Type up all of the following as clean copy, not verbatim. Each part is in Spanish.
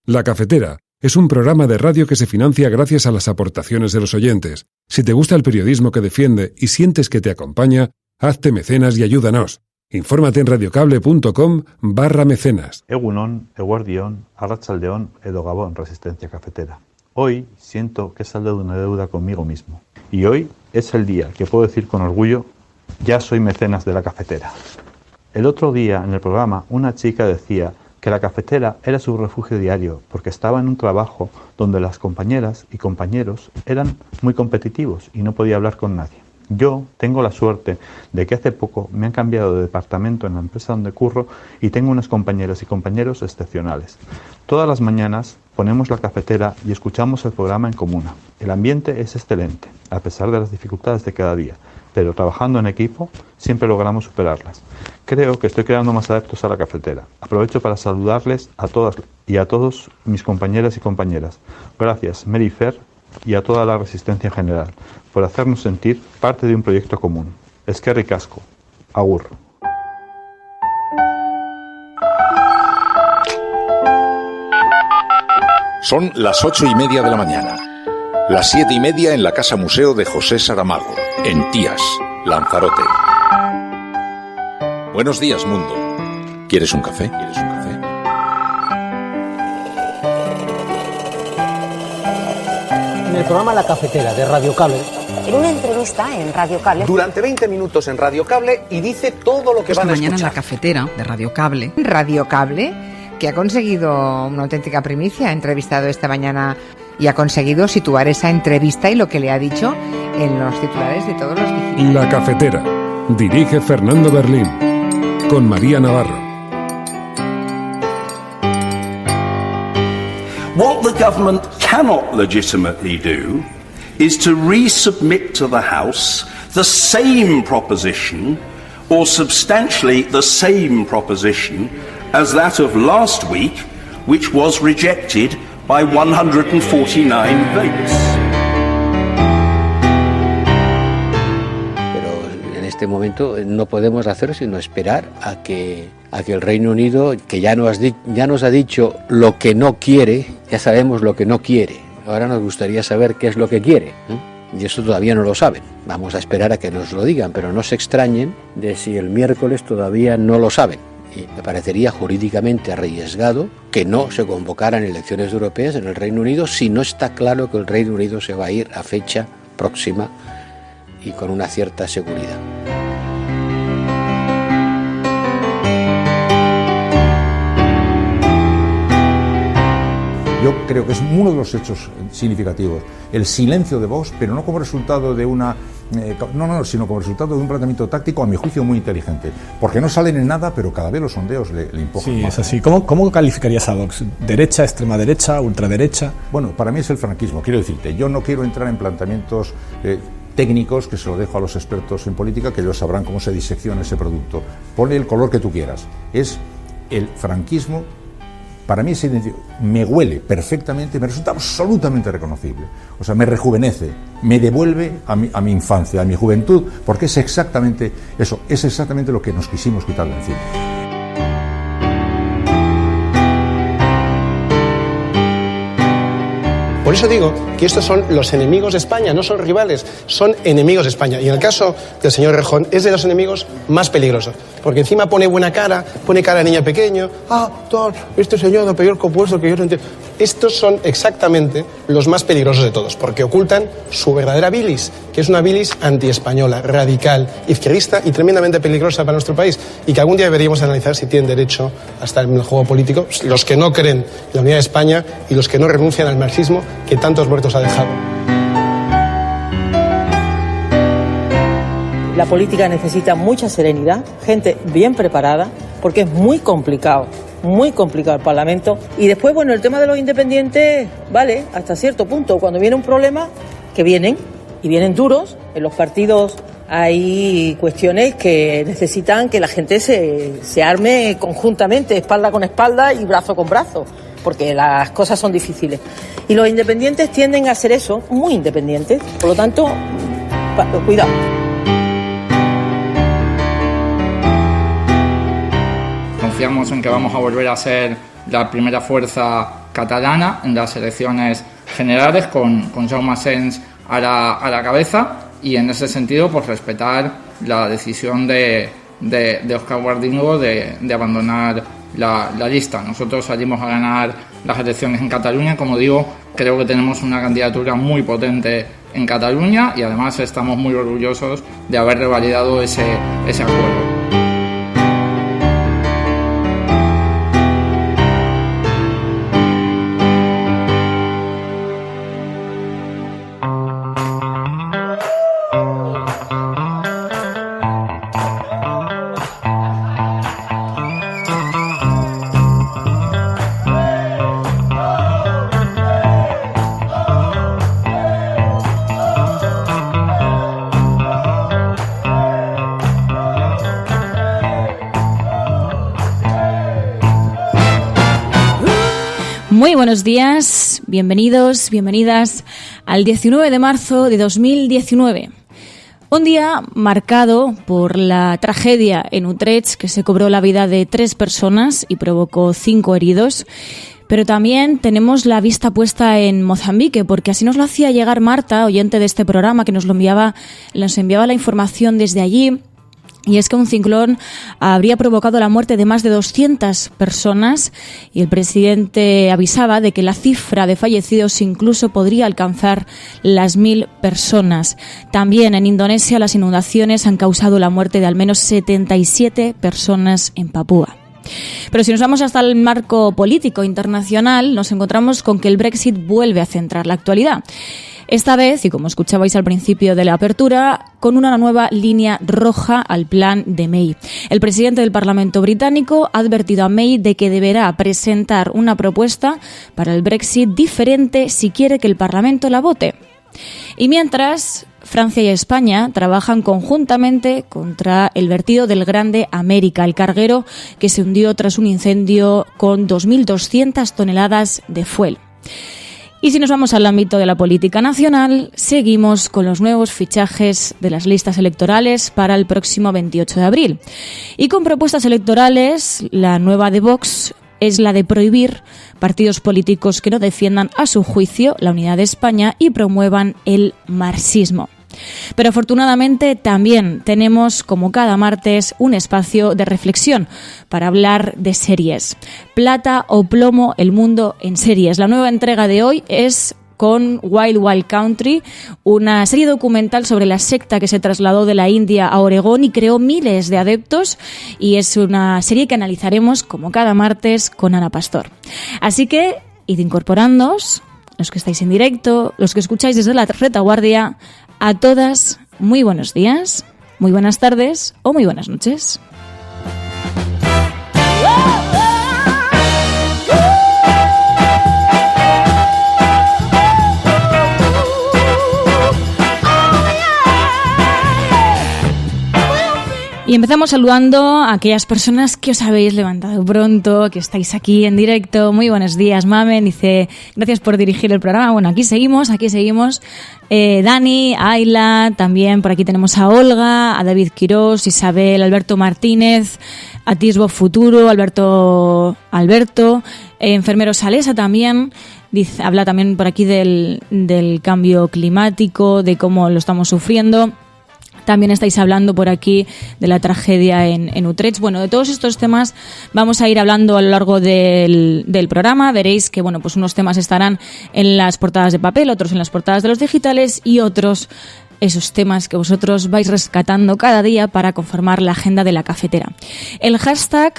La Cafetera es un programa de radio que se financia gracias a las aportaciones de los oyentes. Si te gusta el periodismo que defiende y sientes que te acompaña, hazte mecenas y ayúdanos. Infórmate en radiocable.com/mecenas. Egunon, eguardión, arratsaldeón, edo gabón, resistencia cafetera. Hoy siento que he saldado de una deuda conmigo mismo. Y hoy es el día que puedo decir con orgullo, ya soy mecenas de la cafetera. El otro día en el programa una chica decía que la cafetera era su refugio diario porque estaba en un trabajo donde las compañeras y compañeros eran muy competitivos y no podía hablar con nadie. Yo tengo la suerte de que hace poco me han cambiado de departamento en la empresa donde curro y tengo unas compañeras y compañeros excepcionales. Todas las mañanas ponemos la cafetera y escuchamos el programa en comuna. El ambiente es excelente, a pesar de las dificultades de cada día, pero trabajando en equipo siempre logramos superarlas. Creo que estoy creando más adeptos a la cafetera. Aprovecho para saludarles a todas y a todos mis compañeras y compañeras. Gracias, Mary Fer, y a toda la resistencia en general, por hacernos sentir parte de un proyecto común. Eskerrik asko. Agur. Son las 8:30 de la mañana. Las 7:30 en la Casa Museo de José Saramago, en Tías, Lanzarote. Buenos días, mundo. ¿Quieres un café? ¿Quieres un café? En el programa La Cafetera de Radio Cable. En una entrevista en Radio Cable. Durante 20 minutos en Radio Cable y dice todo lo que van a escuchar. Esta mañana en La Cafetera de Radio Cable. Radio Cable, que ha conseguido una auténtica primicia. Ha entrevistado esta mañana y ha conseguido situar esa entrevista y lo que le ha dicho en los titulares de todos los digitales. La Cafetera. Dirige Fernando Berlín. Con María Navarro. What the government cannot legitimately do is to resubmit to the House the same proposition or substantially the same proposition as that of last week, which was rejected by 149 votes. Pero en este momento no podemos hacer sino esperar a que el Reino Unido, que ya nos ha dicho lo que no quiere, ya sabemos lo que no quiere. Ahora nos gustaría saber qué es lo que quiere, y eso todavía no lo saben. Vamos a esperar a que nos lo digan, pero no se extrañen de si el miércoles todavía no lo saben. Y me parecería jurídicamente arriesgado que no se convocaran elecciones europeas en el Reino Unido si no está claro que el Reino Unido se va a ir a fecha próxima y con una cierta seguridad. Yo creo que es uno de los hechos significativos, el silencio de Vox, pero no como resultado de sino como resultado de un planteamiento táctico, a mi juicio, muy inteligente. Porque no salen en nada, pero cada vez los sondeos le empujan. Sí, es así. ¿Cómo calificarías a Vox? ¿Derecha, extrema derecha, ultraderecha? Bueno, para mí es el franquismo. Quiero decirte, yo no quiero entrar en planteamientos técnicos, que se lo dejo a los expertos en política, que ellos sabrán cómo se disecciona ese producto. Ponle el color que tú quieras. Es el franquismo. Para mí me huele perfectamente, me resulta absolutamente reconocible. O sea, me rejuvenece, me devuelve a mi infancia, a mi juventud, porque es exactamente eso, es exactamente lo que nos quisimos quitar de encima. Por eso digo que estos son los enemigos de España, no son rivales, son enemigos de España. Y en el caso del señor Rejón es de los enemigos más peligrosos, porque encima pone buena cara, pone cara de niño pequeño. Este señor da peor compuesto que yo no entiendo. Estos son exactamente los más peligrosos de todos, porque ocultan su verdadera bilis, que es una bilis antiespañola, radical, izquierdista y tremendamente peligrosa para nuestro país, y que algún día deberíamos analizar si tienen derecho a estar en el juego político, los que no creen en la unidad de España y los que no renuncian al marxismo que tantos muertos ha dejado. La política necesita mucha serenidad, gente bien preparada, porque es muy complicado el Parlamento. Y después, bueno, el tema de los independientes, vale, hasta cierto punto. Cuando viene un problema, que vienen, y vienen duros, en los partidos hay cuestiones que necesitan que la gente se arme conjuntamente, espalda con espalda y brazo con brazo, porque las cosas son difíciles. Y los independientes tienden a hacer eso, muy independientes, por lo tanto, cuidado. Confiamos en que vamos a volver a ser la primera fuerza catalana en las elecciones generales con Jaume Asens a la cabeza, y en ese sentido pues respetar la decisión de Òscar Guardiola de abandonar la lista. Nosotros salimos a ganar las elecciones en Cataluña, como digo, creo que tenemos una candidatura muy potente en Cataluña y además estamos muy orgullosos de haber revalidado ese acuerdo. Muy buenos días, bienvenidos, bienvenidas al 19 de marzo de 2019. Un día marcado por la tragedia en Utrecht, que se cobró la vida de 3 personas y provocó 5 heridos. Pero también tenemos la vista puesta en Mozambique, porque así nos lo hacía llegar Marta, oyente de este programa, que nos enviaba la información desde allí. Y es que un ciclón habría provocado la muerte de más de 200 personas y el presidente avisaba de que la cifra de fallecidos incluso podría alcanzar las 1000 personas. También en Indonesia las inundaciones han causado la muerte de al menos 77 personas en Papúa. Pero si nos vamos hasta el marco político internacional, nos encontramos con que el Brexit vuelve a centrar la actualidad. Esta vez, y como escuchabais al principio de la apertura, con una nueva línea roja al plan de May. El presidente del Parlamento británico ha advertido a May de que deberá presentar una propuesta para el Brexit diferente si quiere que el Parlamento la vote. Y mientras, Francia y España trabajan conjuntamente contra el vertido del Grande América, el carguero que se hundió tras un incendio con 2.200 toneladas de fuel. Y si nos vamos al ámbito de la política nacional, seguimos con los nuevos fichajes de las listas electorales para el próximo 28 de abril. Y con propuestas electorales, la nueva de Vox es la de prohibir partidos políticos que no defiendan a su juicio la unidad de España y promuevan el marxismo. Pero afortunadamente también tenemos, como cada martes, un espacio de reflexión para hablar de series. Plata o plomo, el mundo en series. La nueva entrega de hoy es con Wild Wild Country, una serie documental sobre la secta que se trasladó de la India a Oregón y creó miles de adeptos, y es una serie que analizaremos como cada martes con Ana Pastor. Así que id incorporándoos, los que estáis en directo, los que escucháis desde la retaguardia. A todas, muy buenos días, muy buenas tardes o muy buenas noches. Y empezamos saludando a aquellas personas que os habéis levantado pronto, que estáis aquí en directo. Muy buenos días, Mamen. Dice, gracias por dirigir el programa. Bueno, aquí seguimos. Dani, Ayla, también por aquí tenemos a Olga, a David Quirós, Isabel, Alberto Martínez, Atisbo Futuro, Alberto, Enfermero Salesa también. Dice, habla también por aquí del cambio climático, de cómo lo estamos sufriendo. También estáis hablando por aquí de la tragedia en Utrecht. Bueno, de todos estos temas vamos a ir hablando a lo largo del programa. Veréis que, bueno, pues unos temas estarán en las portadas de papel, otros en las portadas de los digitales y otros esos temas que vosotros vais rescatando cada día para conformar la agenda de la cafetera. El hashtag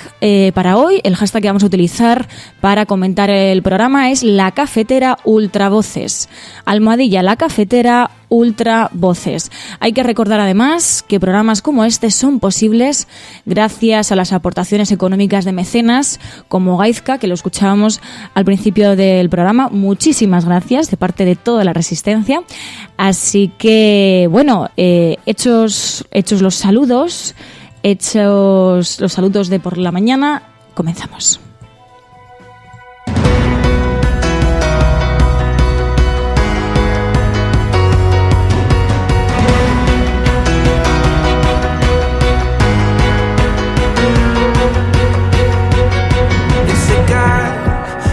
para hoy, el hashtag que vamos a utilizar para comentar el programa es La Cafetera Ultravoces. Almohadilla La Cafetera Ultravoces. Hay que recordar además que programas como este son posibles gracias a las aportaciones económicas de mecenas como Gaizka, que lo escuchábamos al principio del programa. Muchísimas gracias de parte de toda la Resistencia. Así que, bueno, hechos los saludos, hechos los saludos de por la mañana, comenzamos.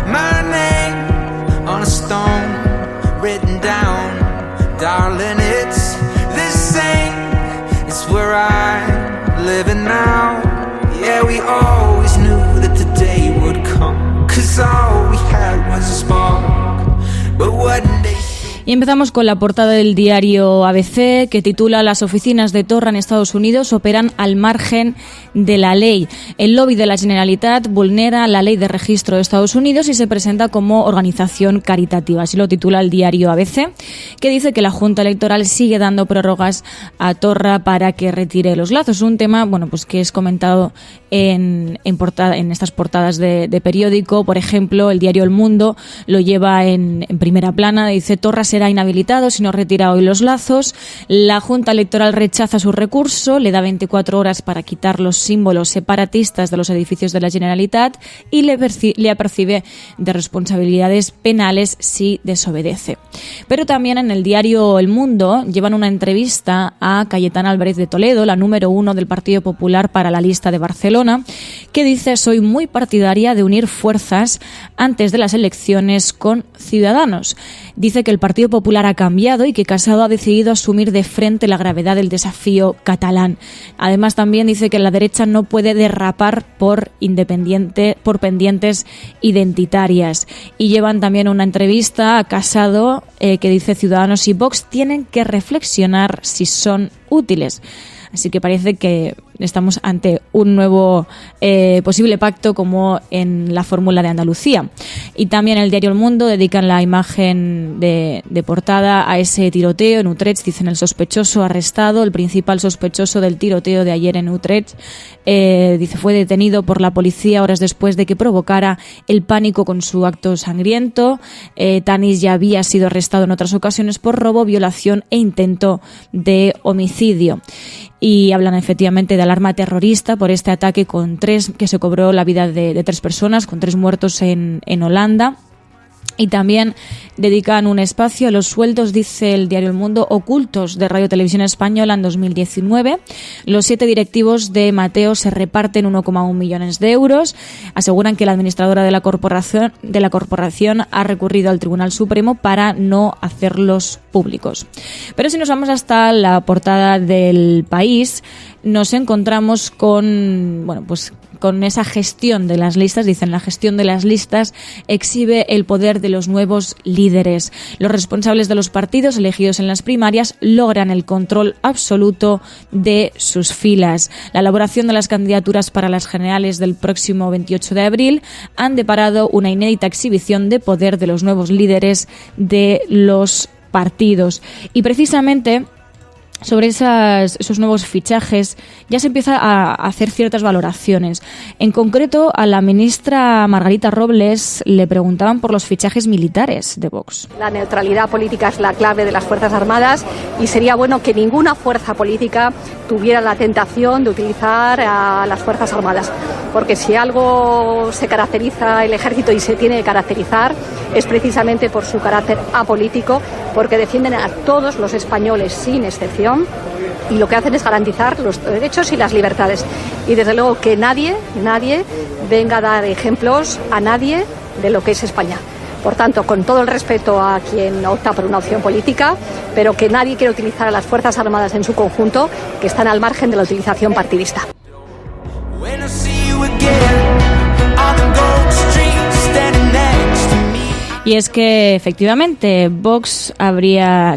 My name we always knew that the day would come, 'cause all we had was a spark, but one day. Y empezamos con la portada del diario ABC, que titula "Las oficinas de Torra en Estados Unidos operan al margen de la ley". El lobby de la Generalitat vulnera la ley de registro de Estados Unidos y se presenta como organización caritativa. Así lo titula el diario ABC, que dice que la Junta Electoral sigue dando prórrogas a Torra para que retire los lazos. Un tema, bueno, pues que es comentado en estas portadas de periódico. Por ejemplo, el diario El Mundo lo lleva en primera plana. Dice: Torra será inhabilitado si no retira hoy los lazos. La Junta Electoral rechaza su recurso, le da 24 horas para quitar los símbolos separatistas de los edificios de la Generalitat y le apercibe de responsabilidades penales si desobedece. Pero también en el diario El Mundo llevan una entrevista a Cayetana Álvarez de Toledo, la número 1 del Partido Popular para la lista de Barcelona, que dice: soy muy partidaria de unir fuerzas antes de las elecciones con Ciudadanos. Dice que el Partido Popular ha cambiado y que Casado ha decidido asumir de frente la gravedad del desafío catalán. Además, también dice que la derecha no puede derrapar por pendientes identitarias. Y llevan también una entrevista a Casado que dice: Ciudadanos y Vox tienen que reflexionar si son útiles. Así que parece que estamos ante un nuevo posible pacto como en la fórmula de Andalucía. Y también el diario El Mundo dedican la imagen de portada a ese tiroteo en Utrecht. Dicen: el sospechoso arrestado, el principal sospechoso del tiroteo de ayer en Utrecht, dice, fue detenido por la policía horas después de que provocara el pánico con su acto sangriento. Tanis ya había sido arrestado en otras ocasiones por robo, violación e intento de homicidio. Y hablan efectivamente de alarma terrorista por este ataque que se cobró la vida de 3 personas, con 3 muertos en Holanda. Y también dedican un espacio a los sueldos, dice el diario El Mundo, ocultos de Radio Televisión Española en 2019. Los 7 directivos de Mateo se reparten 1,1 millones de euros. Aseguran que la administradora de la corporación ha recurrido al Tribunal Supremo para no hacerlos públicos. Pero si nos vamos hasta la portada del País, nos encontramos con esa gestión de las listas. Dicen: la gestión de las listas exhibe el poder de los nuevos líderes. Los responsables de los partidos elegidos en las primarias logran el control absoluto de sus filas. La elaboración de las candidaturas para las generales del próximo 28 de abril han deparado una inédita exhibición de poder de los nuevos líderes de los partidos. Y precisamente sobre esos nuevos fichajes ya se empieza a hacer ciertas valoraciones. En concreto, a la ministra Margarita Robles le preguntaban por los fichajes militares de Vox. La neutralidad política es la clave de las Fuerzas Armadas y sería bueno que ninguna fuerza política tuviera la tentación de utilizar a las Fuerzas Armadas, porque si algo se caracteriza el Ejército y se tiene que caracterizar es precisamente por su carácter apolítico, porque defienden a todos los españoles sin excepción y lo que hacen es garantizar los derechos y las libertades. Y desde luego que nadie venga a dar ejemplos a nadie de lo que es España. Por tanto, con todo el respeto a quien opta por una opción política, pero que nadie quiera utilizar a las Fuerzas Armadas en su conjunto, que están al margen de la utilización partidista. Y es que efectivamente Vox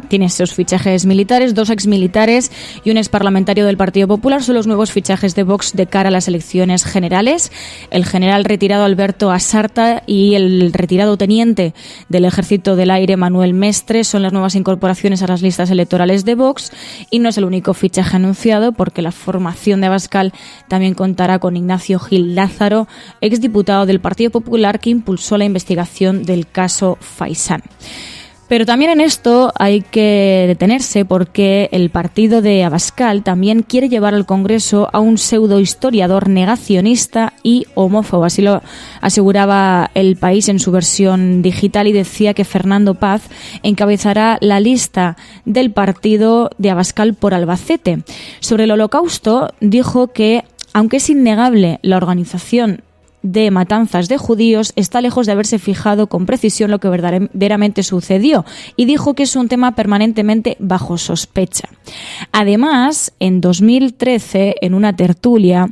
tiene esos fichajes militares, 2 exmilitares y un exparlamentario del Partido Popular. Son los nuevos fichajes de Vox de cara a las elecciones generales. El general retirado Alberto Asarta y el retirado teniente del Ejército del Aire Manuel Mestre son las nuevas incorporaciones a las listas electorales de Vox. Y no es el único fichaje anunciado, porque la formación de Abascal también contará con Ignacio Gil Lázaro, exdiputado del Partido Popular, que impulsó la investigación del caso Faisán. Pero también en esto hay que detenerse, porque el partido de Abascal también quiere llevar al Congreso a un pseudohistoriador negacionista y homófobo. Así lo aseguraba El País en su versión digital, y decía que Fernando Paz encabezará la lista del partido de Abascal por Albacete. Sobre el Holocausto dijo que, aunque es innegable la organización de matanzas de judíos está lejos de haberse fijado con precisión lo que verdaderamente sucedió y dijo que es un tema permanentemente bajo sospecha. Además, en 2013, en una tertulia,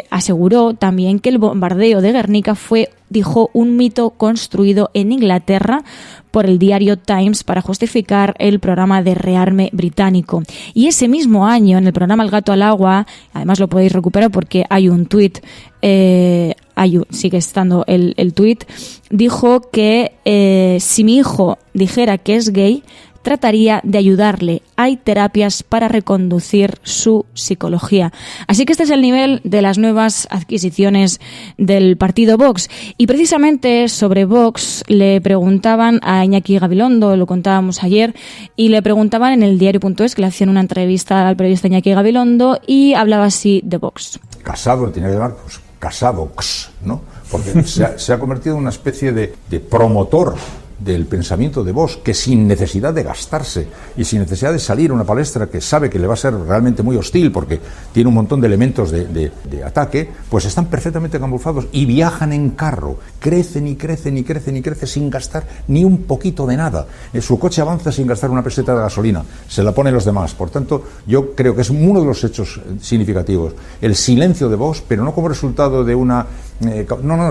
aseguró también que el bombardeo de Guernica fue, dijo, un mito construido en Inglaterra por el diario Times para justificar el programa de rearme británico. Y ese mismo año, en el programa El gato al agua, además lo podéis recuperar porque hay un tuit, sigue estando el tuit, dijo que si mi hijo dijera que es gay, trataría de ayudarle. Hay terapias para reconducir su psicología. Así que este es el nivel de las nuevas adquisiciones del partido Vox. Y precisamente sobre Vox le preguntaban a Iñaki Gabilondo, lo contábamos ayer, y le preguntaban en el diario.es, que le hacían una entrevista al periodista Iñaki Gabilondo, y hablaba así de Vox. Casado, tenía que llamar pues, Casavox, ¿no? Porque se ha convertido en una especie de promotor del pensamiento de Vox, que sin necesidad de gastarse y sin necesidad de salir a una palestra que sabe que le va a ser realmente muy hostil porque tiene un montón de elementos de ataque, pues están perfectamente camuflados y viajan en carro, crecen y crecen y crecen y crecen sin gastar ni un poquito de nada. Su coche avanza sin gastar una peseta de gasolina, se la ponen los demás. Por tanto, yo creo que es uno de los hechos significativos, el silencio de Vox, pero no como resultado de una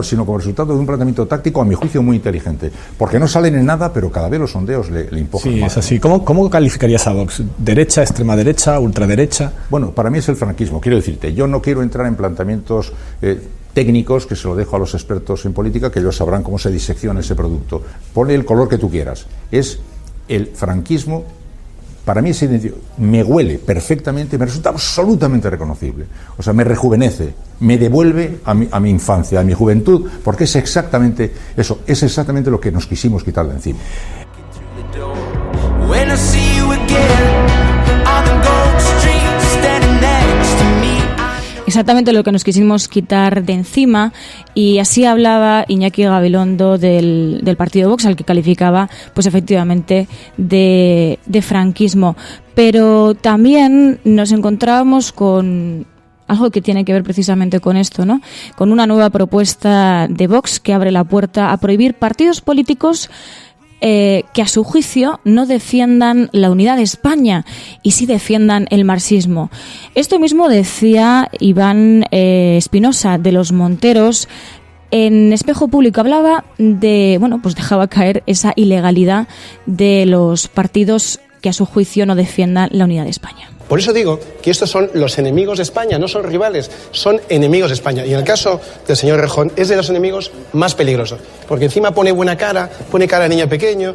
sino como resultado de un planteamiento táctico, a mi juicio, muy inteligente. Porque no salen en nada, pero cada vez los sondeos le empujan más. Sí, es así. ¿Cómo calificarías a Vox? ¿Derecha, extrema derecha, ultraderecha? Bueno, para mí es el franquismo. Quiero decirte, yo no quiero entrar en planteamientos técnicos, que se lo dejo a los expertos en política, que ellos sabrán cómo se disecciona ese producto. Ponle el color que tú quieras. Es el franquismo. Para mí me huele perfectamente, me resulta absolutamente reconocible. O sea, me rejuvenece, me devuelve a mi infancia, a mi juventud, porque es exactamente eso, es exactamente lo que nos quisimos quitar de encima. Exactamente lo que nos quisimos quitar de encima, y así hablaba Iñaki Gabilondo del partido Vox, al que calificaba pues efectivamente de franquismo. Pero también nos encontrábamos con algo que tiene que ver precisamente con esto, ¿no? Con una nueva propuesta de Vox que abre la puerta a prohibir partidos políticos que a su juicio no defiendan la unidad de España y sí defiendan el marxismo. Esto mismo decía Iván Espinosa de los Monteros en Espejo Público. Hablaba de, pues dejaba caer esa ilegalidad de los partidos que a su juicio no defiendan la unidad de España. Por eso digo que estos son los enemigos de España, no son rivales, son enemigos de España. Y en el caso del señor Rejón es de los enemigos más peligrosos, porque encima pone buena cara, pone cara de niño pequeño,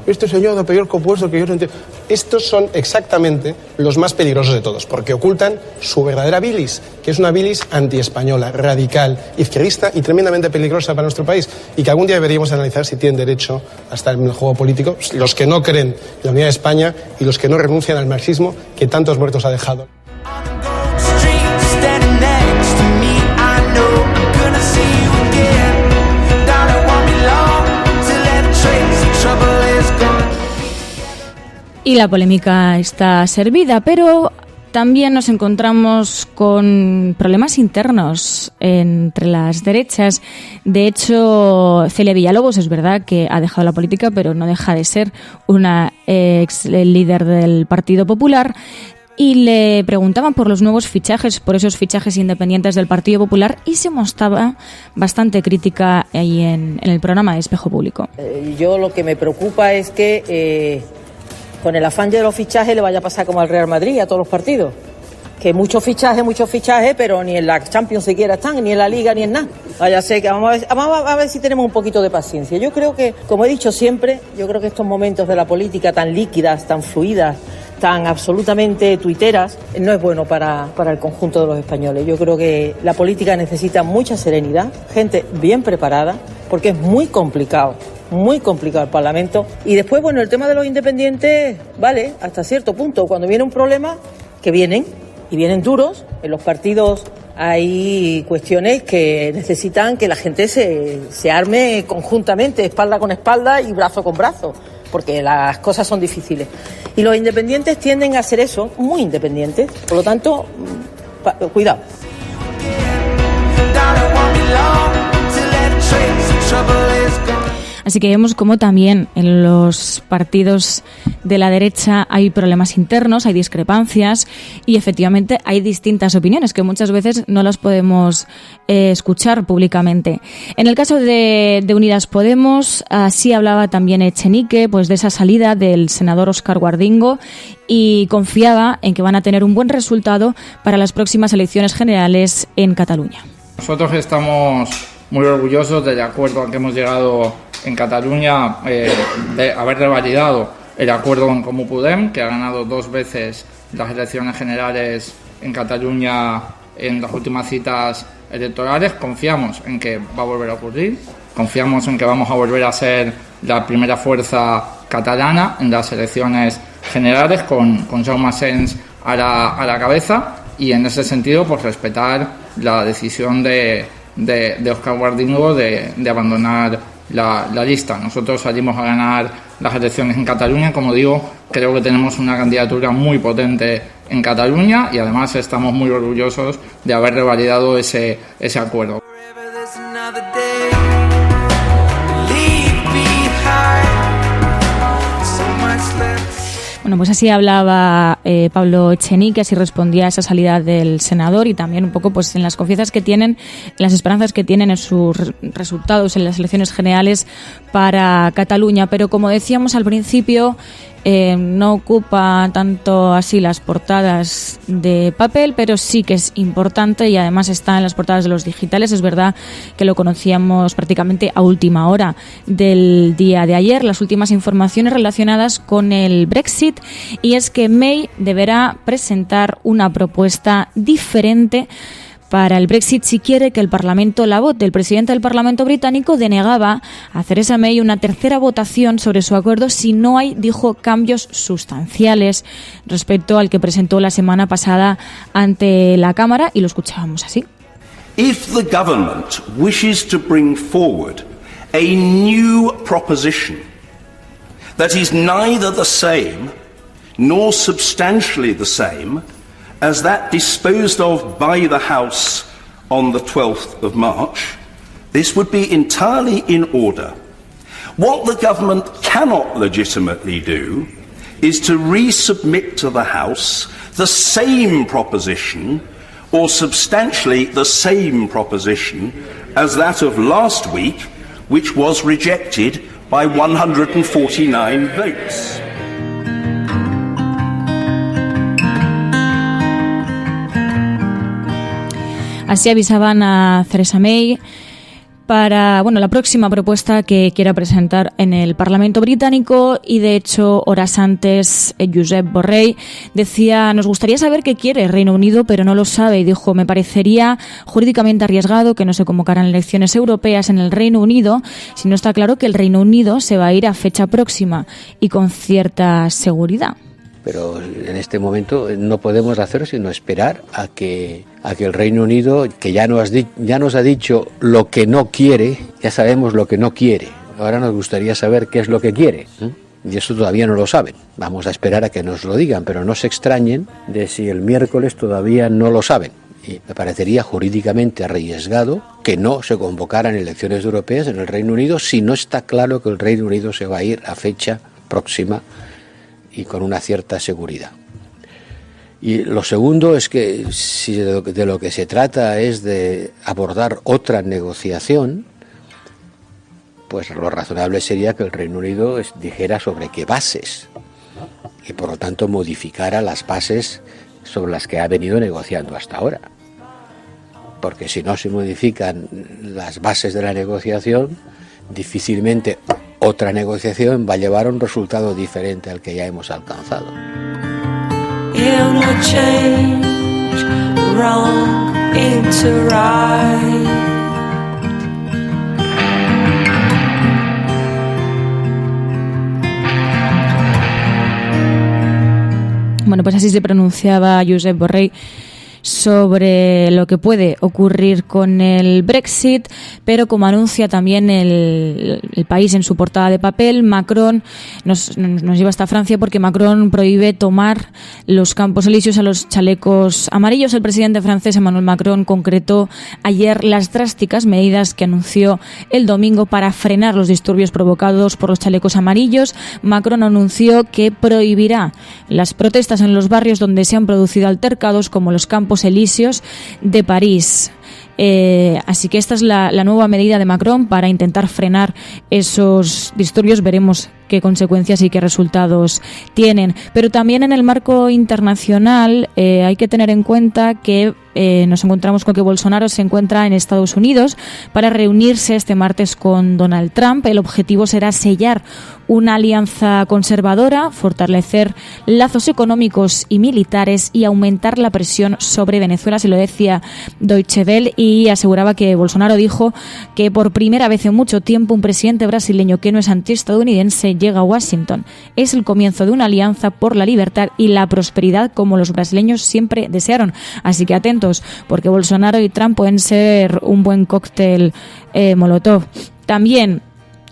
este señor de peor compuesto que yo no entiendo. Estos son exactamente los más peligrosos de todos, porque ocultan su verdadera bilis, que es una bilis antiespañola, radical, izquierdista y tremendamente peligrosa para nuestro país, y que algún día deberíamos analizar si tienen derecho a estar en el juego político, los que no creen en la unidad de España y los que no renuncian al marxismo que tantos muertos ha dejado. Y la polémica está servida, pero también nos encontramos con problemas internos entre las derechas. De hecho, Celia Villalobos es verdad que ha dejado la política, pero no deja de ser una ex líder del Partido Popular. Y le preguntaban por los nuevos fichajes, por esos fichajes independientes del Partido Popular, y se mostraba bastante crítica ahí en el programa de Espejo Público. Yo lo que me preocupa es que con el afán de los fichajes le vaya a pasar como al Real Madrid, a todos los partidos. Que muchos fichajes, pero ni en la Champions siquiera están, ni en la Liga, ni en nada. Vaya a ser que vamos a ver si tenemos un poquito de paciencia. Yo creo que, como he dicho siempre, yo creo que estos momentos de la política tan líquidas, tan fluidas, tan absolutamente tuiteras, no es bueno para el conjunto de los españoles. Yo creo que la política necesita mucha serenidad, gente bien preparada, porque es muy complicado el Parlamento. Y después, el tema de los independientes, vale, hasta cierto punto. Cuando viene un problema, que vienen, y vienen duros, en los partidos hay cuestiones que necesitan que la gente se arme conjuntamente, espalda con espalda y brazo con brazo, porque las cosas son difíciles. Y los independientes tienden a ser eso, muy independientes. Por lo tanto, cuidado. Así que vemos como también en los partidos de la derecha hay problemas internos, hay discrepancias y efectivamente hay distintas opiniones que muchas veces no las podemos escuchar públicamente. En el caso de Unidas Podemos, así hablaba también Echenique, pues de esa salida del senador Óscar Guardingo, y confiaba en que van a tener un buen resultado para las próximas elecciones generales en Cataluña. Nosotros estamos muy orgullosos del acuerdo al que hemos llegado en Cataluña, de haber revalidado el acuerdo en Comú Podem, que ha ganado 2 veces las elecciones generales en Cataluña en las últimas citas electorales. Confiamos en que va a volver a ocurrir, confiamos en que vamos a volver a ser la primera fuerza catalana en las elecciones generales con Jaume Asens a la cabeza, y en ese sentido pues respetar la decisión de Óscar Guardingo de abandonar la lista. Nosotros salimos a ganar las elecciones en Cataluña, como digo, creo que tenemos una candidatura muy potente en Cataluña y además estamos muy orgullosos de haber revalidado ese acuerdo. Bueno, pues así hablaba Pablo Echenique, así respondía a esa salida del senador y también un poco pues en las confianzas que tienen, en las esperanzas que tienen en sus resultados en las elecciones generales para Cataluña. Pero como decíamos al principio, no ocupa tanto así las portadas de papel, pero sí que es importante y además está en las portadas de los digitales. Es verdad que lo conocíamos prácticamente a última hora del día de ayer, las últimas informaciones relacionadas con el Brexit, y es que May deberá presentar una propuesta diferente para el Brexit si quiere que el Parlamento la vote. El presidente del Parlamento británico denegaba a Theresa May una tercera votación sobre su acuerdo si no hay, dijo, cambios sustanciales respecto al que presentó la semana pasada ante la Cámara, y lo escuchábamos así. If the government wishes to bring forward a new proposition that is neither the same nor substantially the same as that disposed of by the House on the 12th of March, this would be entirely in order. What the government cannot legitimately do is to resubmit to the House the same proposition or substantially the same proposition as that of last week, which was rejected by 149 votes. Así avisaban a Theresa May para la próxima propuesta que quiera presentar en el Parlamento británico, y de hecho horas antes Josep Borrell decía: nos gustaría saber qué quiere Reino Unido, pero no lo sabe, y dijo: me parecería jurídicamente arriesgado que no se convocaran elecciones europeas en el Reino Unido si no está claro que el Reino Unido se va a ir a fecha próxima y con cierta seguridad. Pero en este momento no podemos hacer sino esperar a que el Reino Unido, que ya nos ha dicho lo que no quiere, ya sabemos lo que no quiere. Ahora nos gustaría saber qué es lo que quiere, y eso todavía no lo saben. Vamos a esperar a que nos lo digan, pero no se extrañen de si el miércoles todavía no lo saben. Y me parecería jurídicamente arriesgado que no se convocaran elecciones europeas en el Reino Unido si no está claro que el Reino Unido se va a ir a fecha próxima y con una cierta seguridad. Y lo segundo es que si de lo que se trata es de abordar otra negociación, pues lo razonable sería que el Reino Unido dijera sobre qué bases y por lo tanto modificara las bases sobre las que ha venido negociando hasta ahora. Porque si no se modifican las bases de la negociación, difícilmente otra negociación va a llevar a un resultado diferente al que ya hemos alcanzado. Bueno, pues así se pronunciaba Josep Borrell sobre lo que puede ocurrir con el Brexit, pero como anuncia también el país en su portada de papel, Macron nos lleva hasta Francia porque Macron prohíbe tomar los campos elíseos a los chalecos amarillos. El presidente francés Emmanuel Macron concretó ayer las drásticas medidas que anunció el domingo para frenar los disturbios provocados por los chalecos amarillos. Macron anunció que prohibirá las protestas en los barrios donde se han producido altercados, como los campos elíseos de París. Así que esta es la nueva medida de Macron para intentar frenar esos disturbios. Veremos qué consecuencias y qué resultados tienen. Pero también en el marco internacional hay que tener en cuenta que nos encontramos con que Bolsonaro se encuentra en Estados Unidos para reunirse este martes con Donald Trump. El objetivo será sellar una alianza conservadora, fortalecer lazos económicos y militares y aumentar la presión sobre Venezuela. Se lo decía Deutsche Welle, y aseguraba que Bolsonaro dijo que por primera vez en mucho tiempo un presidente brasileño que no es antiestadounidense llega a Washington. Es el comienzo de una alianza por la libertad y la prosperidad como los brasileños siempre desearon. Así que atentos, porque Bolsonaro y Trump pueden ser un buen cóctel molotov. También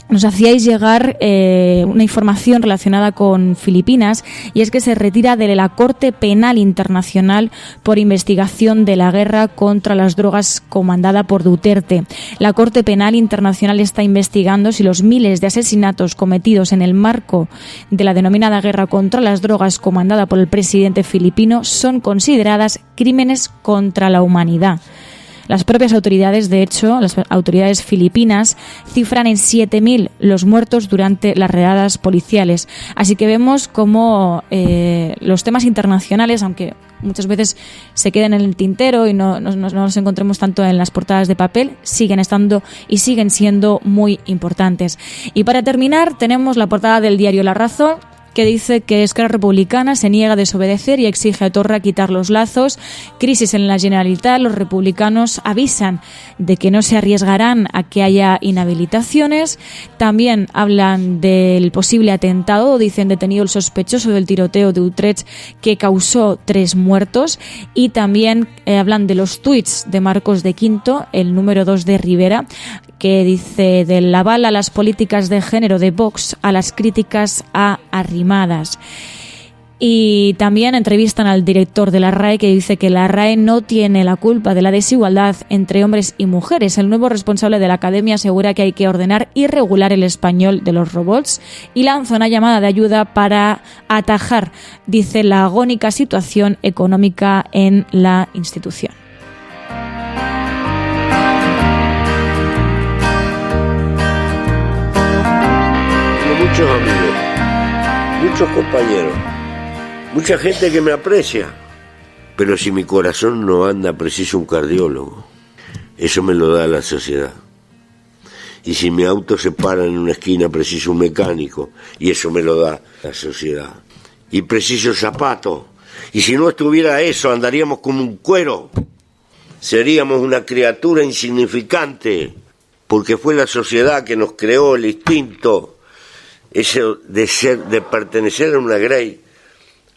nos hacíais llegar una información relacionada con Filipinas, y es que se retira de la Corte Penal Internacional por investigación de la guerra contra las drogas comandada por Duterte. La Corte Penal Internacional está investigando si los miles de asesinatos cometidos en el marco de la denominada guerra contra las drogas comandada por el presidente filipino son consideradas crímenes contra la humanidad. Las propias autoridades, de hecho, las autoridades filipinas, cifran en 7.000 los muertos durante las redadas policiales. Así que vemos cómo los temas internacionales, aunque muchas veces se queden en el tintero y no nos encontremos tanto en las portadas de papel, siguen estando y siguen siendo muy importantes. Y para terminar, tenemos la portada del diario La Razón, que dice que Esquerra Republicana se niega a desobedecer y exige a Torra quitar los lazos. Crisis en la Generalitat. Los republicanos avisan de que no se arriesgarán a que haya inhabilitaciones. También hablan del posible atentado. Dicen detenido el sospechoso del tiroteo de Utrecht que causó 3 muertos. Y también hablan de los tuits de Marcos de Quinto, el número 2 de Rivera, que dice del aval a las políticas de género de Vox, a las críticas a Arrimadas. Y también entrevistan al director de la RAE, que dice que la RAE no tiene la culpa de la desigualdad entre hombres y mujeres. El nuevo responsable de la academia asegura que hay que ordenar y regular el español de los robots y lanza una llamada de ayuda para atajar, dice, la agónica situación económica en la institución. Muchos amigos, muchos compañeros, mucha gente que me aprecia, pero si mi corazón no anda, preciso un cardiólogo. Eso me lo da la sociedad. Y si mi auto se para en una esquina, preciso un mecánico, y eso me lo da la sociedad. Y preciso zapatos, y si no estuviera eso, andaríamos como un cuero. Seríamos una criatura insignificante, porque fue la sociedad que nos creó el instinto. Eso de pertenecer a una grey,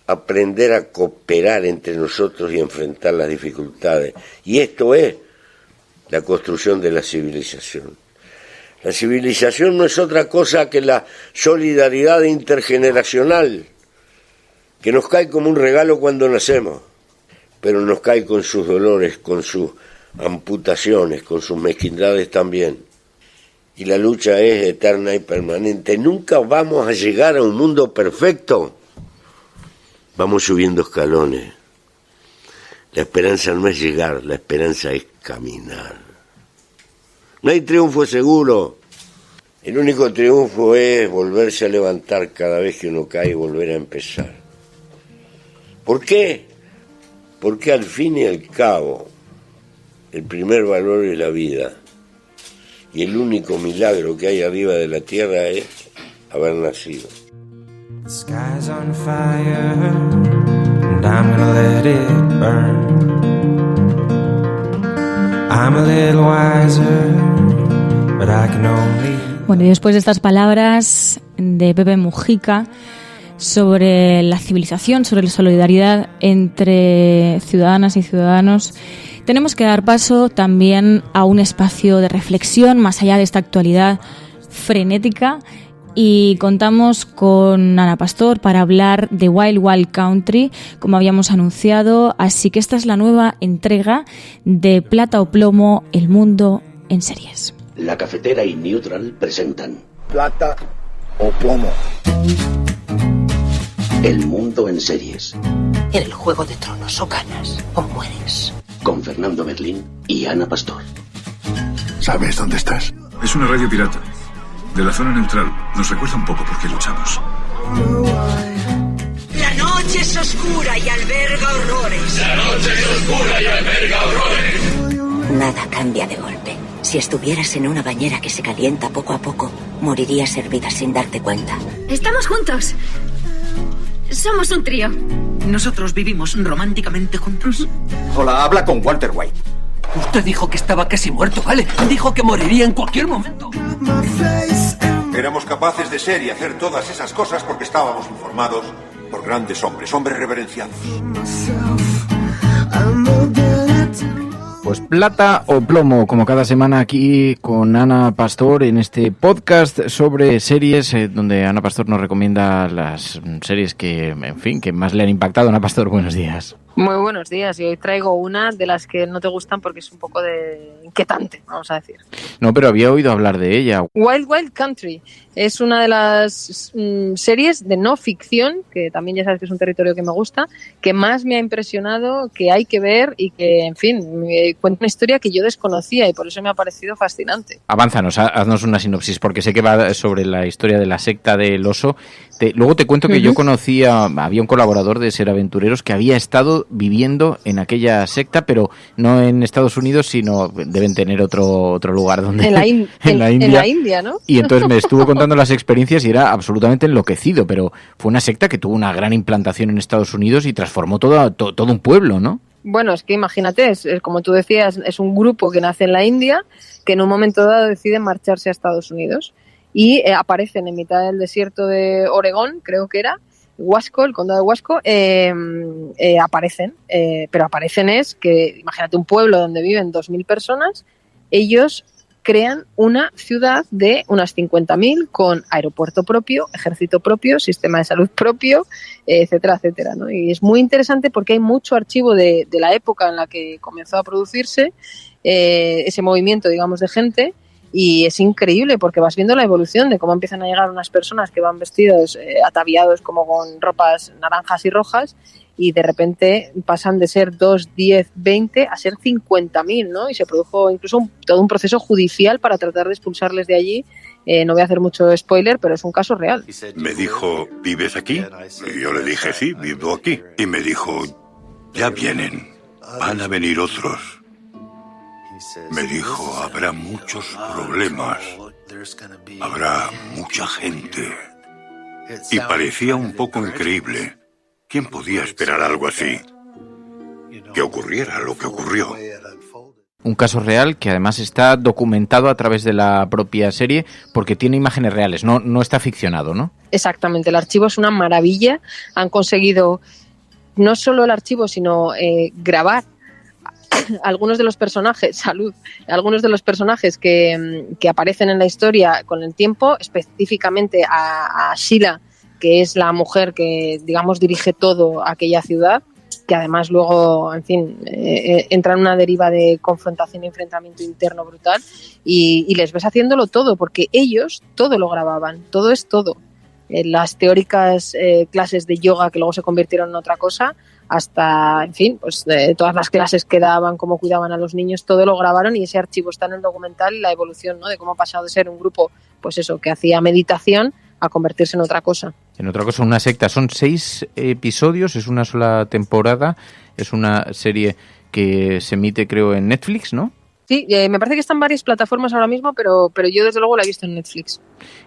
aprender a cooperar entre nosotros y enfrentar las dificultades. Y esto es la construcción de la civilización. La civilización no es otra cosa que la solidaridad intergeneracional, que nos cae como un regalo cuando nacemos, pero nos cae con sus dolores, con sus amputaciones, con sus mezquindades también. Y la lucha es eterna y permanente. Nunca vamos a llegar a un mundo perfecto. Vamos subiendo escalones. La esperanza no es llegar, la esperanza es caminar. No hay triunfo seguro. El único triunfo es volverse a levantar cada vez que uno cae y volver a empezar. ¿Por qué? Porque al fin y al cabo, el primer valor es la vida. Y el único milagro que hay arriba de la tierra es haber nacido. The sky's on fire, and I'm gonna let it burn. I'm a little wiser, but I can only... Bueno, y después de estas palabras de Pepe Mujica, sobre la civilización, sobre la solidaridad entre ciudadanas y ciudadanos, tenemos que dar paso también a un espacio de reflexión más allá de esta actualidad frenética, y contamos con Ana Pastor para hablar de Wild Wild Country, como habíamos anunciado, así que esta es la nueva entrega de Plata o Plomo, el mundo en series. La Cafetera y Neutral presentan Plata o Plomo. El mundo en series. En el Juego de Tronos o ganas o mueres. Con Fernando Merlín y Ana Pastor. ¿Sabes dónde estás? Es una radio pirata. De la zona neutral. Nos recuerda un poco por qué luchamos. La noche es oscura y alberga horrores. La noche es oscura y alberga horrores. Nada cambia de golpe. Si estuvieras en una bañera que se calienta poco a poco, morirías hervida sin darte cuenta. Estamos juntos. Somos un trío. ¿Nosotros vivimos románticamente juntos? Hola, habla con Walter White. Usted dijo que estaba casi muerto, ¿vale? Dijo que moriría en cualquier momento. Éramos capaces de ser y hacer todas esas cosas porque estábamos informados por grandes hombres reverenciados. Pues Plata o Plomo, como cada semana aquí con Ana Pastor en este podcast sobre series, donde Ana Pastor nos recomienda las series que, en fin, que más le han impactado. Ana Pastor, buenos días. Muy buenos días, y hoy traigo una de las que no te gustan porque es un poco inquietante, vamos a decir. No, pero había oído hablar de ella. Wild Wild Country es una de las series de no ficción, que también ya sabes que es un territorio que me gusta, que más me ha impresionado, que hay que ver y que, en fin, me cuenta una historia que yo desconocía y por eso me ha parecido fascinante. Avánzanos, haznos una sinopsis, porque sé que va sobre la historia de la secta del oso. Luego te cuento que yo conocía, había un colaborador de Ser Aventureros que había estado viviendo en aquella secta, pero no en Estados Unidos, sino deben tener otro lugar donde en la India. En la India, ¿no? Y entonces me estuvo contando las experiencias y era absolutamente enloquecido, pero fue una secta que tuvo una gran implantación en Estados Unidos y transformó todo un pueblo, ¿no? Bueno, es que imagínate, es como tú decías, es un grupo que nace en la India, que en un momento dado decide marcharse a Estados Unidos y aparecen en mitad del desierto de Oregón, creo que era, Wasco, el condado de Wasco, aparecen, pero aparecen es que, imagínate un pueblo donde viven 2.000 personas, ellos crean una ciudad de unas 50.000 con aeropuerto propio, ejército propio, sistema de salud propio, etcétera, etcétera, ¿no? Y es muy interesante porque hay mucho archivo de la época en la que comenzó a producirse ese movimiento, digamos, de gente. Y es increíble porque vas viendo la evolución de cómo empiezan a llegar unas personas que van vestidos, ataviados como con ropas naranjas y rojas, y de repente pasan de ser 2, 10, 20 a ser 50.000, ¿no? Y se produjo incluso todo un proceso judicial para tratar de expulsarles de allí. No voy a hacer mucho spoiler, pero es un caso real. Me dijo, ¿vives aquí? Y yo le dije, sí, vivo aquí. Y me dijo, ya vienen, van a venir otros. Me dijo, habrá muchos problemas, habrá mucha gente. Y parecía un poco increíble. ¿Quién podía esperar algo así? Que ocurriera lo que ocurrió. Un caso real que además está documentado a través de la propia serie porque tiene imágenes reales, no está ficcionado, ¿no? Exactamente, el archivo es una maravilla. Han conseguido no solo el archivo, sino grabar algunos de los personajes, algunos de los personajes que aparecen en la historia con el tiempo, específicamente a Sheila, que es la mujer que, digamos, dirige todo aquella ciudad, que además luego, en fin, entra en una deriva de confrontación y enfrentamiento interno brutal, y les ves haciéndolo todo, porque ellos todo lo grababan, todo es todo. Las teóricas clases de yoga que luego se convirtieron en otra cosa, hasta, en fin, pues todas las clases que daban, cómo cuidaban a los niños, todo lo grabaron, y ese archivo está en el documental, y la evolución, ¿no?, de cómo ha pasado de ser un grupo, pues eso, que hacía meditación, a convertirse en otra cosa. En otra cosa, una secta. Son 6 episodios, es una sola temporada, es una serie que se emite, creo, en Netflix, ¿no? Sí, me parece que están varias plataformas ahora mismo, pero yo desde luego la he visto en Netflix.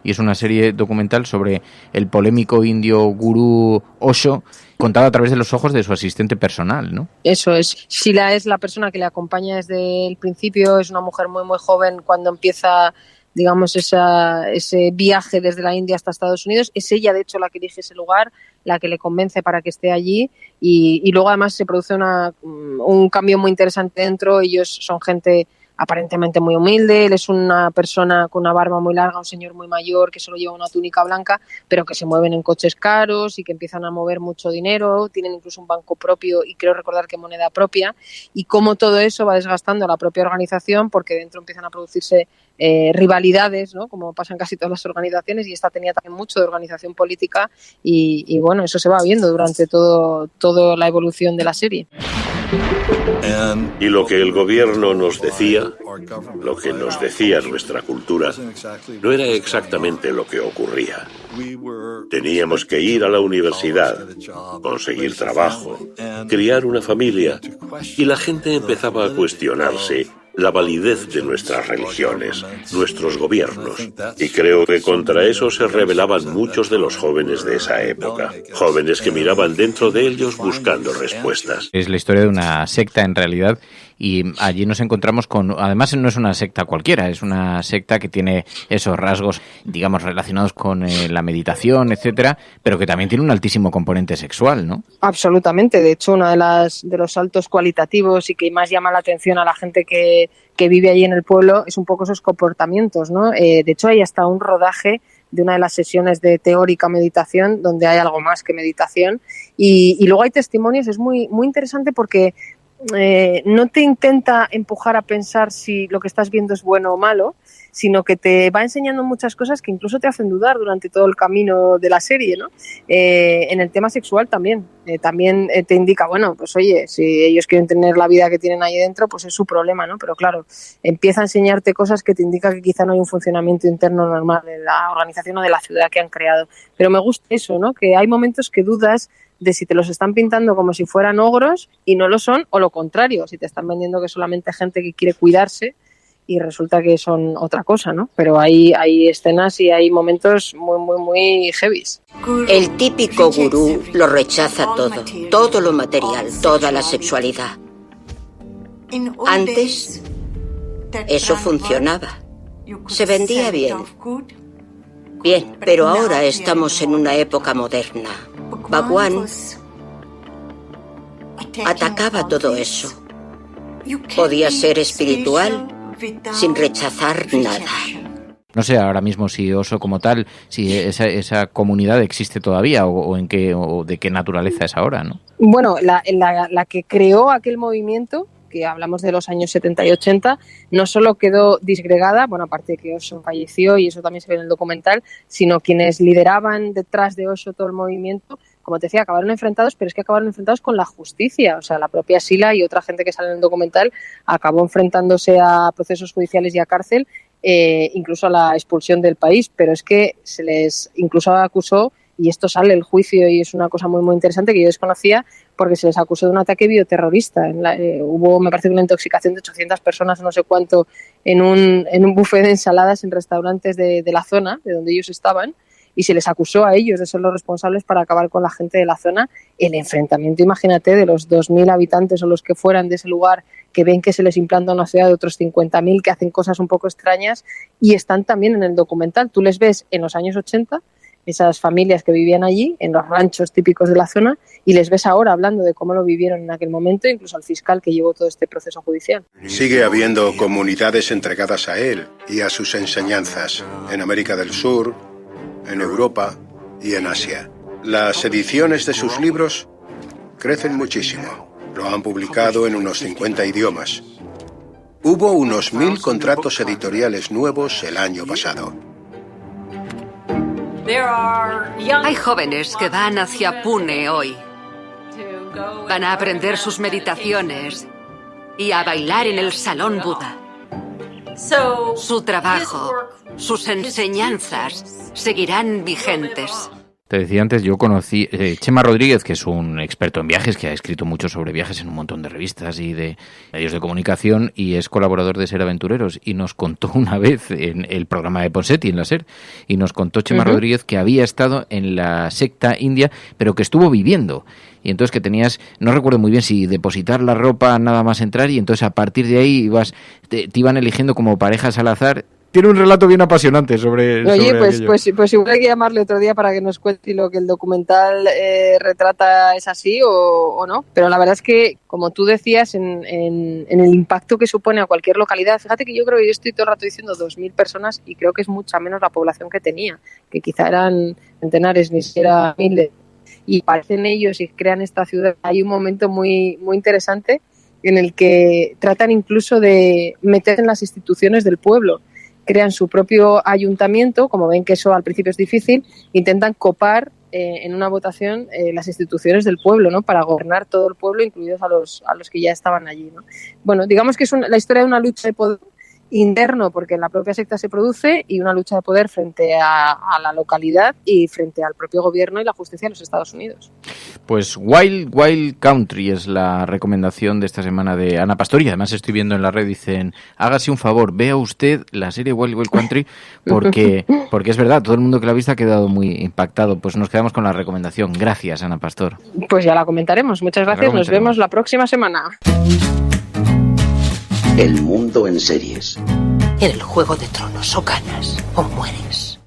Y es una serie documental sobre el polémico indio gurú Osho, contado a través de los ojos de su asistente personal, ¿no? Eso es. Sheila es la persona que le acompaña desde el principio, es una mujer muy, muy joven cuando empieza, digamos, ese viaje desde la India hasta Estados Unidos. Es ella, de hecho, la que elige ese lugar, la que le convence para que esté allí, y luego además se produce un cambio muy interesante dentro. Ellos son gente aparentemente muy humilde, él es una persona con una barba muy larga, un señor muy mayor que solo lleva una túnica blanca, pero que se mueven en coches caros y que empiezan a mover mucho dinero, tienen incluso un banco propio y creo recordar que moneda propia, y cómo todo eso va desgastando a la propia organización, porque dentro empiezan a producirse rivalidades, ¿no? Como pasa en casi todas las organizaciones, y esta tenía también mucho de organización política, y bueno, eso se va viendo durante toda la evolución de la serie. Y lo que el gobierno nos decía, lo que nos decía nuestra cultura, no era exactamente lo que ocurría. Teníamos que ir a la universidad, conseguir trabajo, criar una familia, y la gente empezaba a cuestionarse la validez de nuestras religiones, nuestros gobiernos. Y creo que contra eso se rebelaban muchos de los jóvenes de esa época. Jóvenes que miraban dentro de ellos buscando respuestas. Es la historia de una secta en realidad, y allí nos encontramos con... Además no es una secta cualquiera, es una secta que tiene esos rasgos, digamos, relacionados con la meditación, etcétera, pero que también tiene un altísimo componente sexual, ¿no? Absolutamente. De hecho, uno de los saltos cualitativos y que más llama la atención a la gente que vive allí en el pueblo es un poco esos comportamientos, ¿no? De hecho, hay hasta un rodaje de una de las sesiones de teórica meditación donde hay algo más que meditación, y luego hay testimonios. Es muy, muy interesante porque no te intenta empujar a pensar si lo que estás viendo es bueno o malo, sino que te va enseñando muchas cosas que incluso te hacen dudar durante todo el camino de la serie, ¿no? En el tema sexual también te indica, bueno, pues oye, si ellos quieren tener la vida que tienen ahí dentro, pues es su problema, ¿no? Pero claro, empieza a enseñarte cosas que te indica que quizá no hay un funcionamiento interno normal de la organización o de la ciudad que han creado. Pero me gusta eso, ¿no? Que hay momentos que dudas de si te los están pintando como si fueran ogros y no lo son, o lo contrario, si te están vendiendo que solamente gente que quiere cuidarse y resulta que son otra cosa, ¿no? Pero hay escenas y hay momentos muy, muy, muy heavies. El típico gurú lo rechaza todo lo material, toda la sexualidad. Antes, eso funcionaba. Se vendía bien. Bien, pero ahora estamos en una época moderna. Bhagwan atacaba todo eso. Podía ser espiritual sin rechazar nada. No sé ahora mismo si Osho como tal, si esa comunidad existe todavía o en qué, o de qué naturaleza es ahora, ¿no? Bueno, la que creó aquel movimiento, que hablamos de los años 70 y 80, no solo quedó disgregada, bueno, aparte de que Osho falleció y eso también se ve en el documental, sino quienes lideraban detrás de Osho todo el movimiento, como te decía, acabaron enfrentados, pero es que acabaron enfrentados con la justicia. O sea, la propia Sila y otra gente que sale en el documental acabó enfrentándose a procesos judiciales y a cárcel, incluso a la expulsión del país, pero es que se les incluso acusó, y esto sale el juicio y es una cosa muy muy interesante que yo desconocía, porque se les acusó de un ataque bioterrorista. Hubo, me parece, una intoxicación de 800 personas, no sé cuánto, en un buffet de ensaladas en restaurantes de la zona de donde ellos estaban, y se les acusó a ellos de ser los responsables para acabar con la gente de la zona. El enfrentamiento, imagínate, de los 2.000 habitantes o los que fueran de ese lugar, que ven que se les implanta una ciudad de otros 50.000 que hacen cosas un poco extrañas, y están también en el documental. Tú les ves en los años 80, esas familias que vivían allí, en los ranchos típicos de la zona, y les ves ahora hablando de cómo lo vivieron en aquel momento, incluso al fiscal que llevó todo este proceso judicial. Sigue habiendo comunidades entregadas a él y a sus enseñanzas en América del Sur, en Europa y en Asia. Las ediciones de sus libros crecen muchísimo. Lo han publicado en unos 50 idiomas. Hubo unos 1.000 contratos editoriales nuevos el año pasado. Hay jóvenes que van hacia Pune hoy. Van a aprender sus meditaciones y a bailar en el Salón Buda. Su trabajo, sus enseñanzas seguirán vigentes. Te decía antes, yo conocí Chema Rodríguez, que es un experto en viajes, que ha escrito mucho sobre viajes en un montón de revistas y de medios de comunicación, y es colaborador de Ser Aventureros, y nos contó una vez en el programa de Ponseti, en la SER, y nos contó Chema Rodríguez que había estado en la secta india, pero que estuvo viviendo, y entonces que tenías, no recuerdo muy bien si depositar la ropa nada más entrar, y entonces a partir de ahí te iban eligiendo como parejas al azar. tiene un relato bien apasionante sobre Oye, aquello. pues igual hay que llamarle otro día para que nos cuente si lo que el documental retrata es así o no. Pero la verdad es que, como tú decías, en el impacto que supone a cualquier localidad, fíjate que yo creo que yo estoy todo el rato diciendo 2.000 personas y creo que es mucha menos la población que tenía, que quizá eran centenares, ni siquiera miles. Y aparecen ellos y crean esta ciudad. Hay un momento muy, muy interesante en el que tratan incluso de meter en las instituciones del pueblo. Crean su propio ayuntamiento, como ven que eso al principio es difícil, intentan copar en una votación las instituciones del pueblo, ¿no? Para gobernar todo el pueblo, incluidos a los que ya estaban allí, ¿no? Bueno, digamos que es la historia de una lucha de poder interno, porque en la propia secta se produce, y una lucha de poder frente a la localidad y frente al propio gobierno y la justicia de los Estados Unidos. Pues Wild Country es la recomendación de esta semana de Ana Pastor, y además estoy viendo en la red, dicen, hágase un favor, vea usted la serie Wild Country, porque es verdad, todo el mundo que la ha visto ha quedado muy impactado. Pues nos quedamos con la recomendación. Gracias, Ana Pastor. Pues ya la comentaremos. Muchas gracias, nos vemos la próxima semana. El mundo en series. En el Juego de Tronos, o ganas o mueres.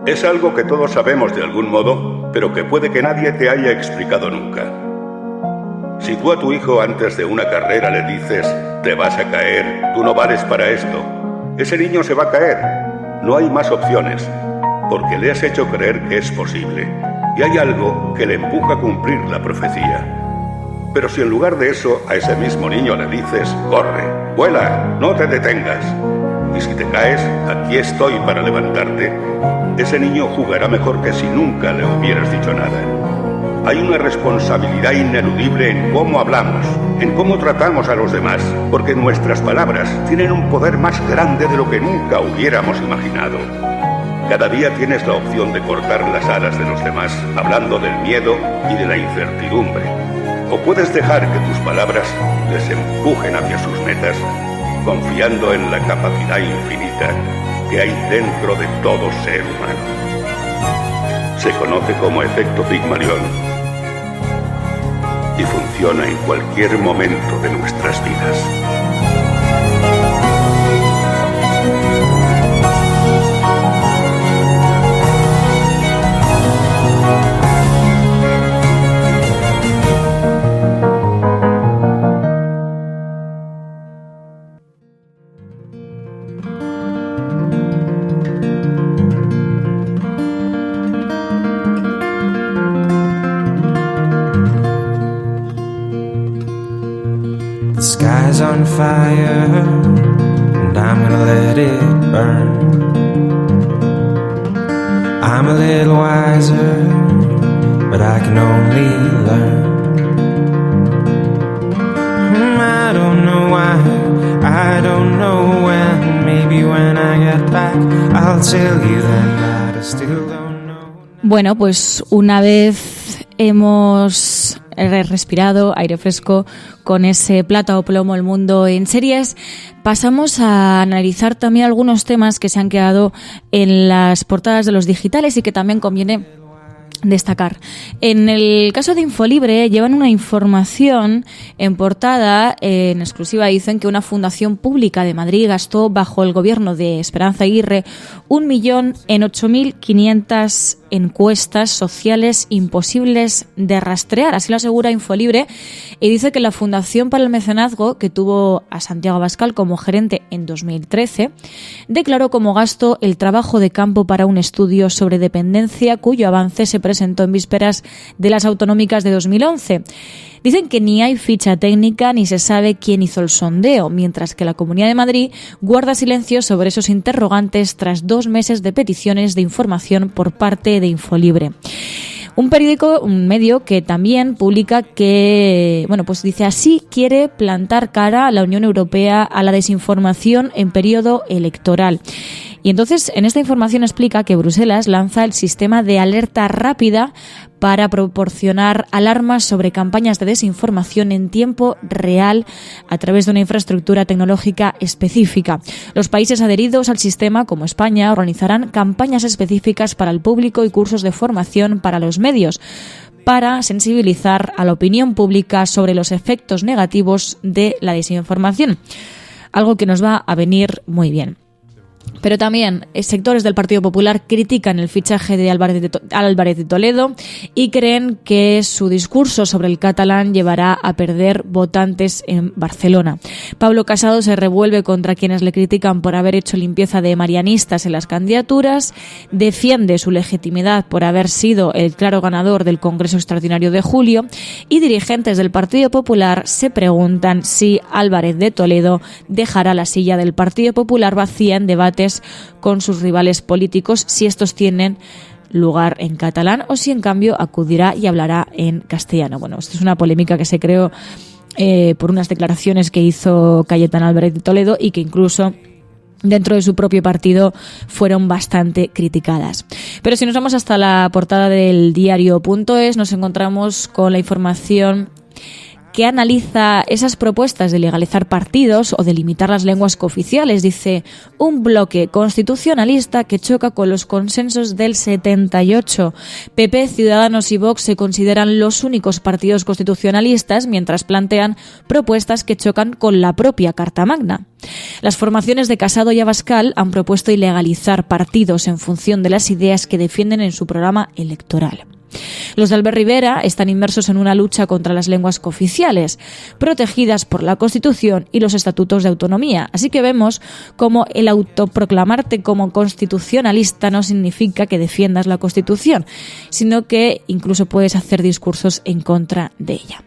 Es algo que todos sabemos de algún modo, pero que puede que nadie te haya explicado nunca. Si tú a tu hijo antes de una carrera le dices, te vas a caer, tú no vales para esto, ese niño se va a caer. No hay más opciones, porque le has hecho creer que es posible. Y hay algo que le empuja a cumplir la profecía. Pero si en lugar de eso a ese mismo niño le dices, corre, vuela, no te detengas, y si te caes, aquí estoy para levantarte, ese niño jugará mejor que si nunca le hubieras dicho nada. Hay una responsabilidad ineludible en cómo hablamos, en cómo tratamos a los demás, porque nuestras palabras tienen un poder más grande de lo que nunca hubiéramos imaginado. Cada día tienes la opción de cortar las alas de los demás, hablando del miedo y de la incertidumbre. O puedes dejar que tus palabras les empujen hacia sus metas, confiando en la capacidad infinita que hay dentro de todo ser humano. Se conoce como efecto Pigmalión y funciona en cualquier momento de nuestras vidas. The sky's on fire, and I'm gonna let it burn. I'm a little wiser, but I can only learn. I don't know why, I don't know when. Maybe when I get back, I'll tell you that I still don't know. Bueno, pues una vez hemos respirado aire fresco con ese Plata o Plomo, el mundo en series, pasamos a analizar también algunos temas que se han quedado en las portadas de los digitales y que también conviene destacar. En el caso de Infolibre llevan una información en portada, en exclusiva dicen que una fundación pública de Madrid gastó bajo el gobierno de Esperanza Aguirre 1 millón en 8.500 encuestas sociales imposibles de rastrear, así lo asegura Infolibre, y dice que la Fundación para el Mecenazgo, que tuvo a Santiago Abascal como gerente en 2013, declaró como gasto el trabajo de campo para un estudio sobre dependencia cuyo avance se presentó en vísperas de las autonómicas de 2011. Dicen que ni hay ficha técnica ni se sabe quién hizo el sondeo, mientras que la Comunidad de Madrid guarda silencio sobre esos interrogantes tras 2 meses de peticiones de información por parte de Infolibre. Un periódico, un medio que también publica que, bueno, pues dice así quiere plantar cara a la Unión Europea a la desinformación en periodo electoral. Y entonces en esta información explica que Bruselas lanza el sistema de alerta rápida para proporcionar alarmas sobre campañas de desinformación en tiempo real a través de una infraestructura tecnológica específica. Los países adheridos al sistema, como España, organizarán campañas específicas para el público y cursos de formación para los medios, para sensibilizar a la opinión pública sobre los efectos negativos de la desinformación. algo que nos va a venir muy bien. Pero también sectores del Partido Popular critican el fichaje de Álvarez de Toledo y creen que su discurso sobre el catalán llevará a perder votantes en Barcelona. Pablo Casado se revuelve contra quienes le critican por haber hecho limpieza de marianistas en las candidaturas, defiende su legitimidad por haber sido el claro ganador del Congreso Extraordinario de julio, y dirigentes del Partido Popular se preguntan si Álvarez de Toledo dejará la silla del Partido Popular vacía en debates con sus rivales políticos, si estos tienen lugar en catalán o si en cambio acudirá y hablará en castellano. Bueno, esto es una polémica que se creó por unas declaraciones que hizo Cayetano Álvarez de Toledo y que incluso dentro de su propio partido fueron bastante criticadas. Pero si nos vamos hasta la portada del diario.es, nos encontramos con la información que analiza esas propuestas de legalizar partidos o de limitar las lenguas cooficiales. Dice, un bloque constitucionalista que choca con los consensos del 78. PP, Ciudadanos y Vox se consideran los únicos partidos constitucionalistas, mientras plantean propuestas que chocan con la propia Carta Magna. Las formaciones de Casado y Abascal han propuesto ilegalizar partidos en función de las ideas que defienden en su programa electoral. Los de Albert Rivera están inmersos en una lucha contra las lenguas cooficiales, protegidas por la Constitución y los estatutos de autonomía. Así que vemos cómo el autoproclamarte como constitucionalista no significa que defiendas la Constitución, sino que incluso puedes hacer discursos en contra de ella.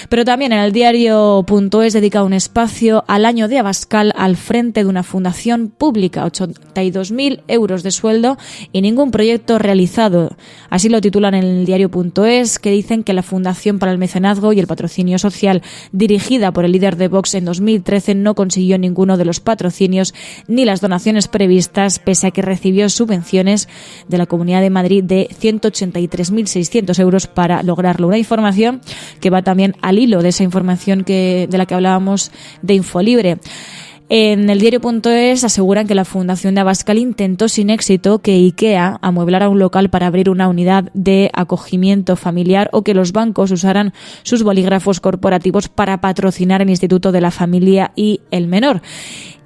Pero también en el diario.es dedica un espacio al año de Abascal al frente de una fundación pública, 82.000 euros de sueldo y ningún proyecto realizado. Así lo titulan en el diario.es, que dicen que la Fundación para el Mecenazgo y el Patrocinio Social, dirigida por el líder de Vox en 2013, no consiguió ninguno de los patrocinios ni las donaciones previstas, pese a que recibió subvenciones de la Comunidad de Madrid de 183.600 euros para lograrlo. Una información que va también al hilo de esa información de la que hablábamos de Infolibre. En el diario.es aseguran que la Fundación de Abascal intentó sin éxito que IKEA amueblara un local para abrir una unidad de acogimiento familiar o que los bancos usaran sus bolígrafos corporativos para patrocinar el Instituto de la Familia y el Menor.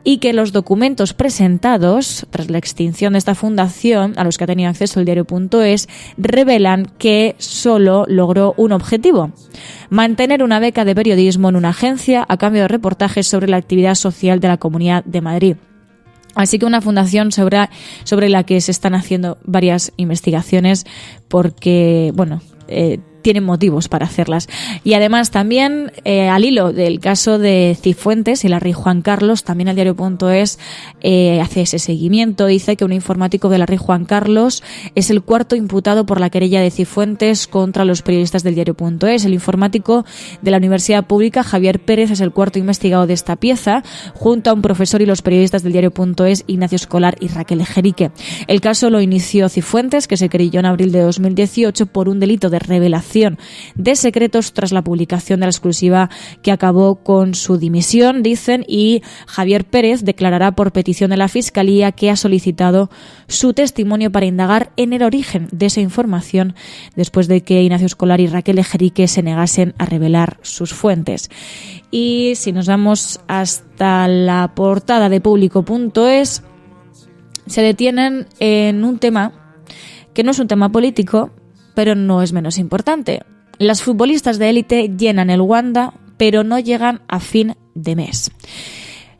Y que los documentos presentados tras la extinción de esta fundación, a los que ha tenido acceso el diario.es, revelan que solo logró un objetivo: mantener una beca de periodismo en una agencia a cambio de reportajes sobre la actividad social de la Comunidad de Madrid. Así que una fundación sobre la que se están haciendo varias investigaciones porque, tienen motivos para hacerlas. Y además también, al hilo del caso de Cifuentes y la Rey Juan Carlos, también el diario.es hace ese seguimiento. Dice que un informático de la Rey Juan Carlos es el cuarto imputado por la querella de Cifuentes contra los periodistas del diario.es. El informático de la Universidad Pública, Javier Pérez, es el cuarto investigado de esta pieza, junto a un profesor y los periodistas del diario.es, Ignacio Escolar y Raquel Ejerique. El caso lo inició Cifuentes, que se creyó en abril de 2018 por un delito de revelación de secretos tras la publicación de la exclusiva que acabó con su dimisión, dicen, y Javier Pérez declarará por petición de la Fiscalía que ha solicitado su testimonio para indagar en el origen de esa información después de que Ignacio Escolar y Raquel Ejerique se negasen a revelar sus fuentes. Y si nos vamos hasta la portada de Público.es, se detienen en un tema que no es un tema político, pero no es menos importante. Las futbolistas de élite llenan el Wanda, pero no llegan a fin de mes.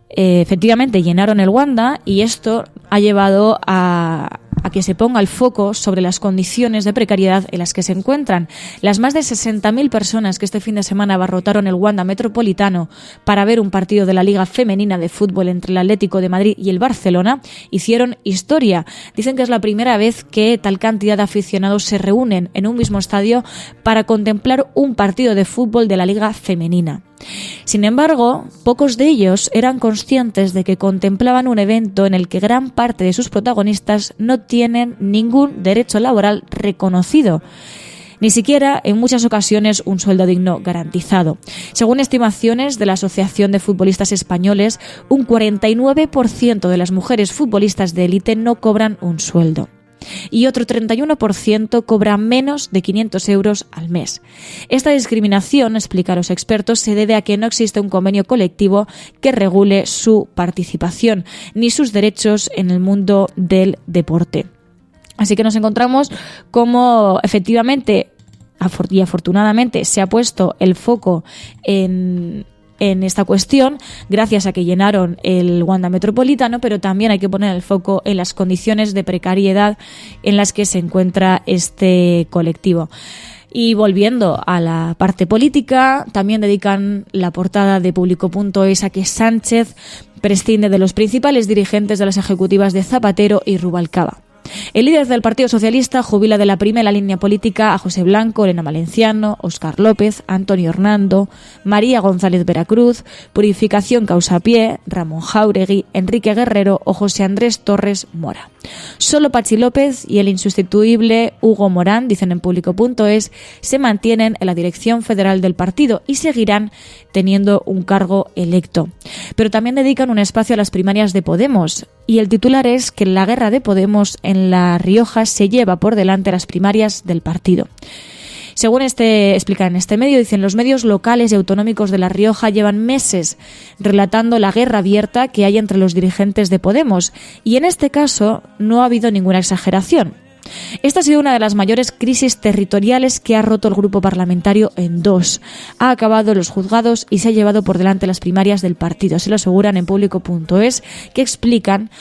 Efectivamente, llenaron el Wanda y esto ha llevado a que se ponga el foco sobre las condiciones de precariedad en las que se encuentran. Las más de 60.000 personas que este fin de semana abarrotaron el Wanda Metropolitano para ver un partido de la Liga Femenina de Fútbol entre el Atlético de Madrid y el Barcelona hicieron historia. Dicen que es la primera vez que tal cantidad de aficionados se reúnen en un mismo estadio para contemplar un partido de fútbol de la Liga Femenina. Sin embargo, pocos de ellos eran conscientes de que contemplaban un evento en el que gran parte de sus protagonistas no tienen ningún derecho laboral reconocido, ni siquiera en muchas ocasiones un sueldo digno garantizado. Según estimaciones de la Asociación de Futbolistas Españoles, un 49% de las mujeres futbolistas de élite no cobran un sueldo. y otro 31% cobra menos de 500 euros al mes. Esta discriminación, explican los expertos, se debe a que no existe un convenio colectivo que regule su participación ni sus derechos en el mundo del deporte. Así que nos encontramos como efectivamente y afortunadamente se ha puesto el foco en esta cuestión gracias a que llenaron el Wanda Metropolitano, pero también hay que poner el foco en las condiciones de precariedad en las que se encuentra este colectivo. Y volviendo a la parte política, también dedican la portada de Público.es a que Sánchez prescinde de los principales dirigentes de las ejecutivas de Zapatero y Rubalcaba. El líder del Partido Socialista jubila de la primera línea política a José Blanco, Elena Valenciano, Óscar López, Antonio Hernando, María González Veracruz, Purificación Causapié, Ramón Jáuregui, Enrique Guerrero o José Andrés Torres Mora. Solo Pachi López y el insustituible Hugo Morán, dicen en Público.es, se mantienen en la dirección federal del partido y seguirán teniendo un cargo electo. Pero también dedican un espacio a las primarias de Podemos, y el titular es que la guerra de Podemos en La Rioja se lleva por delante las primarias del partido. Según explican en este medio, dicen los medios locales y autonómicos de La Rioja llevan meses relatando la guerra abierta que hay entre los dirigentes de Podemos, y en este caso no ha habido ninguna exageración. Esta ha sido una de las mayores crisis territoriales que ha roto el grupo parlamentario en dos. Ha acabado los juzgados y se ha llevado por delante las primarias del partido. Se lo aseguran en Público.es, que explican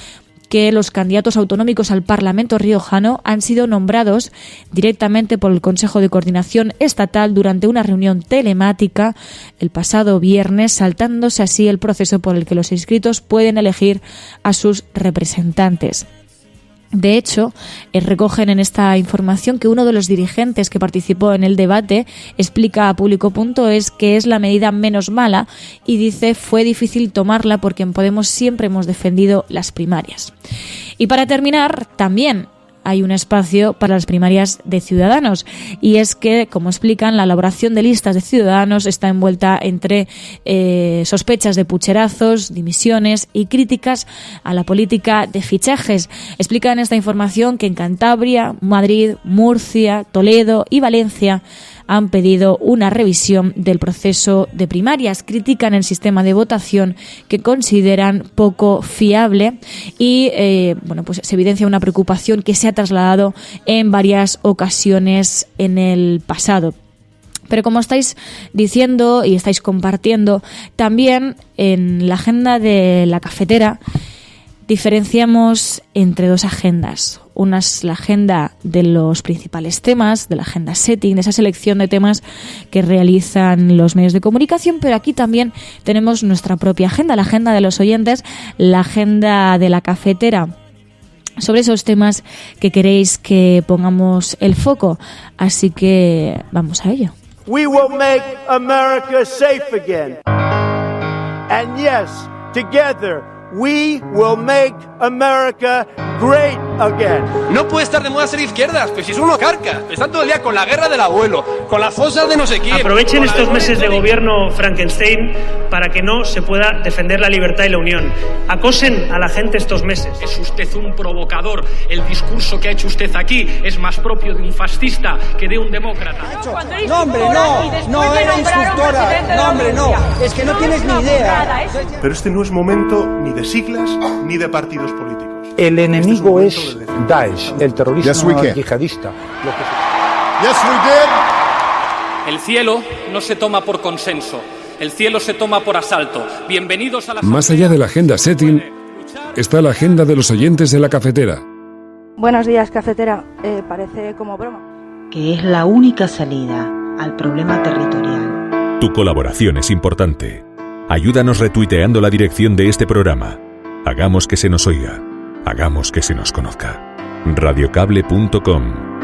que los candidatos autonómicos al Parlamento riojano han sido nombrados directamente por el Consejo de Coordinación Estatal durante una reunión telemática el pasado viernes, saltándose así el proceso por el que los inscritos pueden elegir a sus representantes. De hecho, recogen en esta información que uno de los dirigentes que participó en el debate explica a Público.es que es la medida menos mala y dice fue difícil tomarla porque en Podemos siempre hemos defendido las primarias. Y para terminar, también hay un espacio para las primarias de Ciudadanos, y es que, como explican, la elaboración de listas de Ciudadanos está envuelta entre sospechas de pucherazos, dimisiones y críticas a la política de fichajes. Explican esta información que en Cantabria, Madrid, Murcia, Toledo y Valencia han pedido una revisión del proceso de primarias. Critican el sistema de votación que consideran poco fiable y pues se evidencia una preocupación que se ha trasladado en varias ocasiones en el pasado. Pero como estáis diciendo y estáis compartiendo, también en la agenda de la cafetera diferenciamos entre dos agendas. Una es la agenda de los principales temas, de la agenda setting, de esa selección de temas que realizan los medios de comunicación, pero aquí también tenemos nuestra propia agenda, la agenda de los oyentes, la agenda de la cafetera, sobre esos temas que queréis que pongamos el foco. Así que vamos a ello. We will make America safe again. And yes, together we will make America great again. No puede estar de moda ser izquierdas, pues si es uno carca. Están todo el día con la guerra del abuelo, con las fosas de no sé quién. Aprovechen estos meses de gobierno Frankenstein para que no se pueda defender la libertad y la unión. Acosen a la gente estos meses. Es usted un provocador. El discurso que ha hecho usted aquí es más propio de un fascista que de un demócrata. No, hombre, no era instructora. No, hombre, no. Es que no tienes ni idea. Pero este no es momento ni de siglas ni de partidos políticos. El enemigo es Daesh, el terrorismo yihadista. El cielo no se toma por consenso, el cielo se toma por asalto. Bienvenidos a la... Más allá de la agenda setting, está la agenda de los oyentes de la cafetera. Buenos días, cafetera. Parece como broma. Que es la única salida al problema territorial. Tu colaboración es importante. Ayúdanos retuiteando la dirección de este programa. Hagamos que se nos oiga. Hagamos que se nos conozca. Radiocable.com.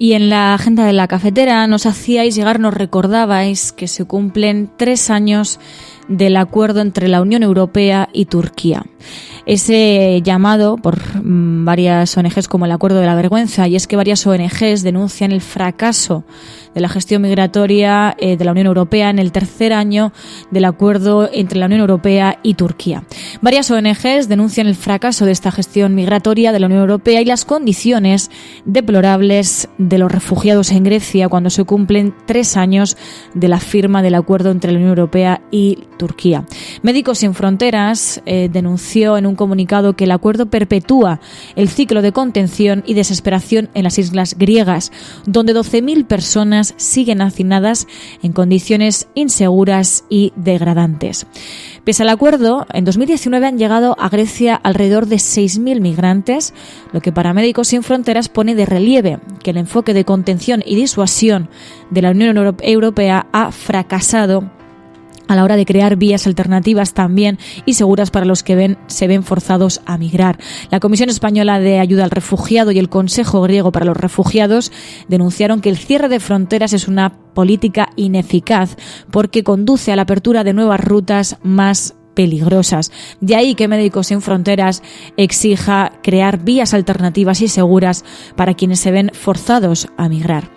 Y en la agenda de la cafetera nos recordabais que se cumplen 3 años del acuerdo entre la Unión Europea y Turquía. Ese llamado por varias ONGs como el Acuerdo de la Vergüenza, y es que varias ONGs denuncian el fracaso de la gestión migratoria de la Unión Europea en el tercer año del acuerdo entre la Unión Europea y Turquía. Varias ONGs denuncian el fracaso de esta gestión migratoria de la Unión Europea y las condiciones deplorables de los refugiados en Grecia cuando se cumplen 3 años de la firma del acuerdo entre la Unión Europea y Turquía. Médicos Sin Fronteras denunció en un comunicado que el acuerdo perpetúa el ciclo de contención y desesperación en las islas griegas, donde 12.000 personas siguen hacinadas en condiciones inseguras y degradantes. Pese al acuerdo, en 2019 han llegado a Grecia alrededor de 6.000 migrantes, lo que para Médicos Sin Fronteras pone de relieve que el enfoque de contención y disuasión de la Unión Europea ha fracasado a la hora de crear vías alternativas también y seguras para los que se ven forzados a migrar. La Comisión Española de Ayuda al Refugiado y el Consejo Griego para los Refugiados denunciaron que el cierre de fronteras es una política ineficaz porque conduce a la apertura de nuevas rutas más peligrosas. De ahí que Médicos Sin Fronteras exija crear vías alternativas y seguras para quienes se ven forzados a migrar.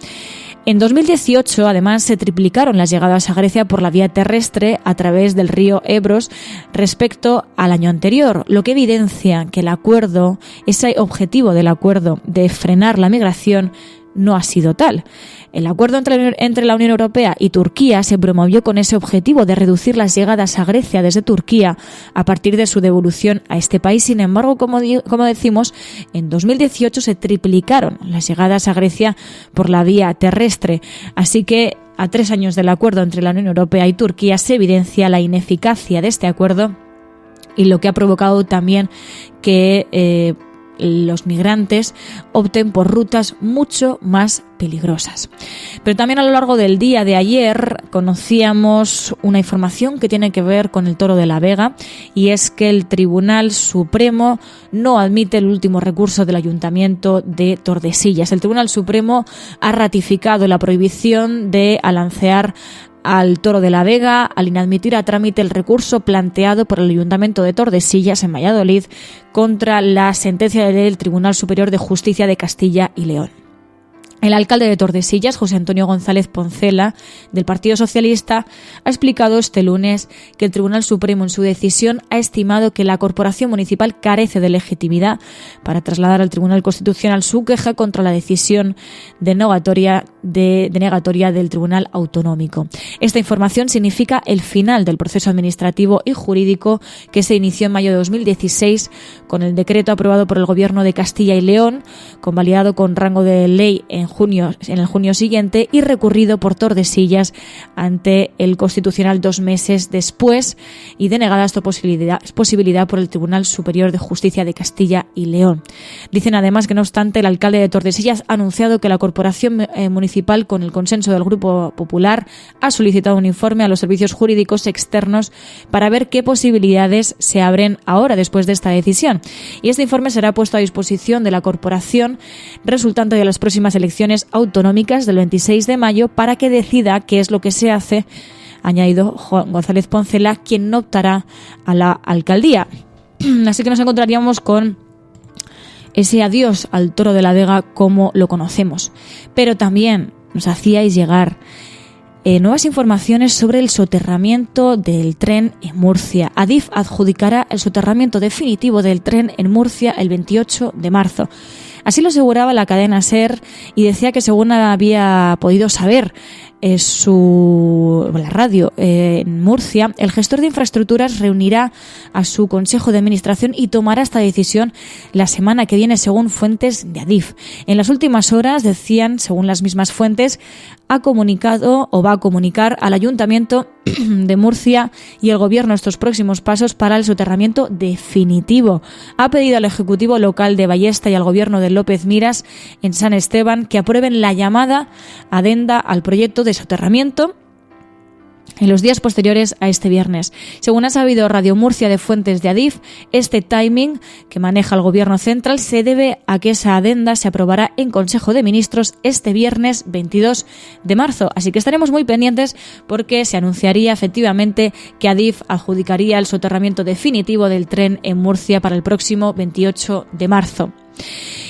En 2018, además, se triplicaron las llegadas a Grecia por la vía terrestre a través del río Ebros respecto al año anterior, lo que evidencia que el acuerdo, ese objetivo del acuerdo de frenar la migración, no ha sido tal. El acuerdo entre la Unión Europea y Turquía se promovió con ese objetivo de reducir las llegadas a Grecia desde Turquía a partir de su devolución a este país. Sin embargo, como decimos, en 2018 se triplicaron las llegadas a Grecia por la vía terrestre. Así que a 3 años del acuerdo entre la Unión Europea y Turquía se evidencia la ineficacia de este acuerdo y lo que ha provocado también que los migrantes opten por rutas mucho más peligrosas. Pero también a lo largo del día de ayer conocíamos una información que tiene que ver con el Toro de la Vega, y es que el Tribunal Supremo no admite el último recurso del Ayuntamiento de Tordesillas. El Tribunal Supremo ha ratificado la prohibición de alancear al Toro de la Vega al inadmitir a trámite el recurso planteado por el Ayuntamiento de Tordesillas en Valladolid contra la sentencia del Tribunal Superior de Justicia de Castilla y León. El alcalde de Tordesillas, José Antonio González Poncela, del Partido Socialista, ha explicado este lunes que el Tribunal Supremo en su decisión ha estimado que la Corporación Municipal carece de legitimidad para trasladar al Tribunal Constitucional su queja contra la decisión denegatoria del Tribunal Autonómico. Esta información significa el final del proceso administrativo y jurídico que se inició en mayo de 2016 con el decreto aprobado por el Gobierno de Castilla y León, convalidado con rango de ley en el junio siguiente y recurrido por Tordesillas ante el Constitucional 2 meses después y denegada esta posibilidad por el Tribunal Superior de Justicia de Castilla y León. Dicen además que, no obstante, el alcalde de Tordesillas ha anunciado que la Corporación Municipal, con el consenso del Grupo Popular, ha solicitado un informe a los servicios jurídicos externos para ver qué posibilidades se abren ahora después de esta decisión. Y este informe será puesto a disposición de la Corporación resultante de las próximas elecciones autonómicas del 26 de mayo para que decida qué es lo que se hace, ha añadido Juan González Poncela, quien no optará a la alcaldía. Así que nos encontraríamos con ese adiós al Toro de la Vega como lo conocemos. Pero también nos hacíais llegar nuevas informaciones sobre el soterramiento del tren en Murcia. Adif adjudicará el soterramiento definitivo del tren en Murcia el 28 de marzo. Así lo aseguraba la cadena SER y decía que, según había podido saber la radio en Murcia, el gestor de infraestructuras reunirá a su consejo de administración y tomará esta decisión la semana que viene, según fuentes de Adif. En las últimas horas, decían, según las mismas fuentes, ha comunicado o va a comunicar al Ayuntamiento de Murcia y el Gobierno estos próximos pasos para el soterramiento definitivo. Ha pedido al Ejecutivo local de Ballesta y al Gobierno de López Miras en San Esteban que aprueben la llamada adenda al proyecto de soterramiento en los días posteriores a este viernes. Según ha sabido Radio Murcia de fuentes de Adif, este timing que maneja el Gobierno central se debe a que esa adenda se aprobará en Consejo de Ministros este viernes 22 de marzo. Así que estaremos muy pendientes porque se anunciaría efectivamente que Adif adjudicaría el soterramiento definitivo del tren en Murcia para el próximo 28 de marzo.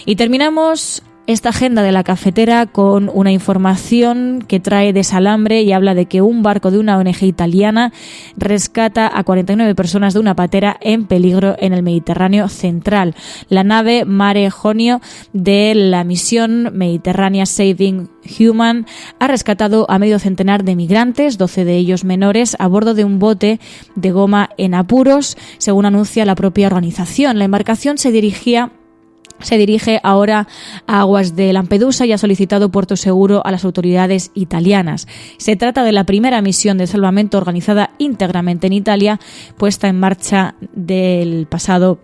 Y terminamos esta agenda de la cafetera con una información que trae Desalambre y habla de que un barco de una ONG italiana rescata a 49 personas de una patera en peligro en el Mediterráneo central. La nave Mare Jonio de la misión Mediterranean Saving Human ha rescatado a medio centenar de migrantes, 12 de ellos menores, a bordo de un bote de goma en apuros, según anuncia la propia organización. La embarcación se dirige ahora a aguas de Lampedusa y ha solicitado puerto seguro a las autoridades italianas. Se trata de la primera misión de salvamento organizada íntegramente en Italia, puesta en marcha el pasado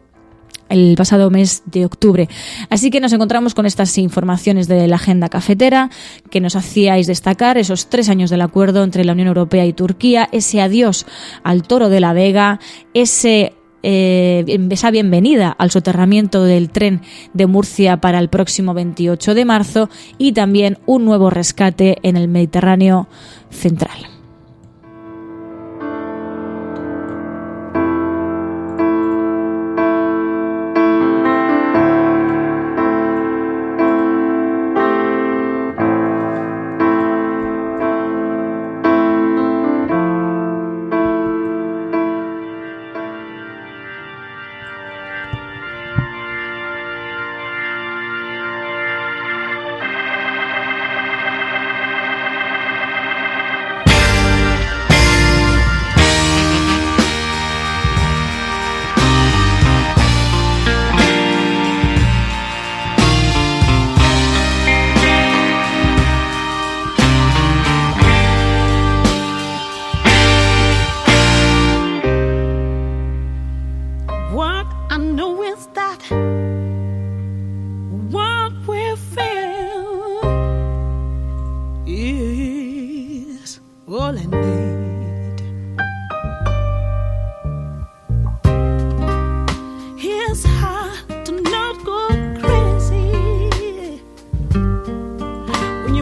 mes de octubre. Así que nos encontramos con estas informaciones de la agenda cafetera que nos hacíais destacar esos 3 años del acuerdo entre la Unión Europea y Turquía, ese adiós al Toro de la Vega, esa bienvenida al soterramiento del tren de Murcia para el próximo 28 de marzo y también un nuevo rescate en el Mediterráneo central.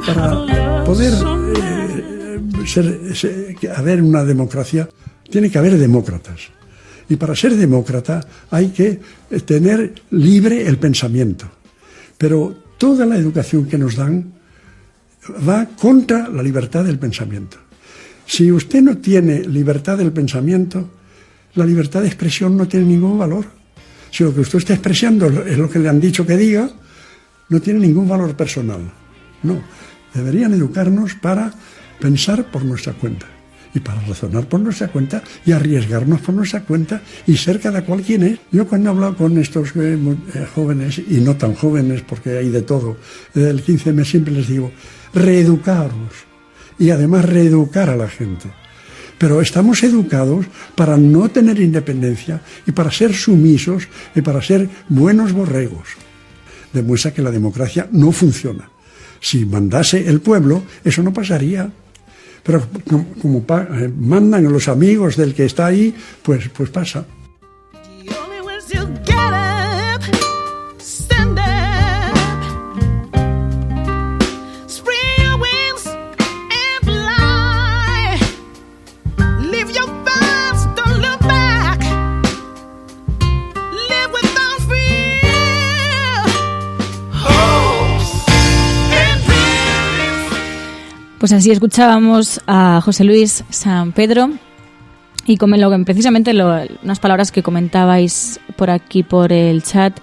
Para poder haber una democracia, tiene que haber demócratas. Y para ser demócrata hay que tener libre el pensamiento. Pero toda la educación que nos dan va contra la libertad del pensamiento. Si usted no tiene libertad del pensamiento, la libertad de expresión no tiene ningún valor. Si lo que usted está expresando es lo que le han dicho que diga, no tiene ningún valor personal. No, deberían educarnos para pensar por nuestra cuenta y para razonar por nuestra cuenta y arriesgarnos por nuestra cuenta y ser cada cual quien es. Yo cuando he hablado con estos jóvenes, y no tan jóvenes porque hay de todo, del 15M siempre les digo, reeducaros y además reeducar a la gente. Pero estamos educados para no tener independencia y para ser sumisos y para ser buenos borregos. Demuestra que la democracia no funciona. Si mandase el pueblo, eso no pasaría. Pero como mandan los amigos del que está ahí, pues pasa. Pues así escuchábamos a José Luis San Pedro y precisamente unas palabras que comentabais por aquí por el chat.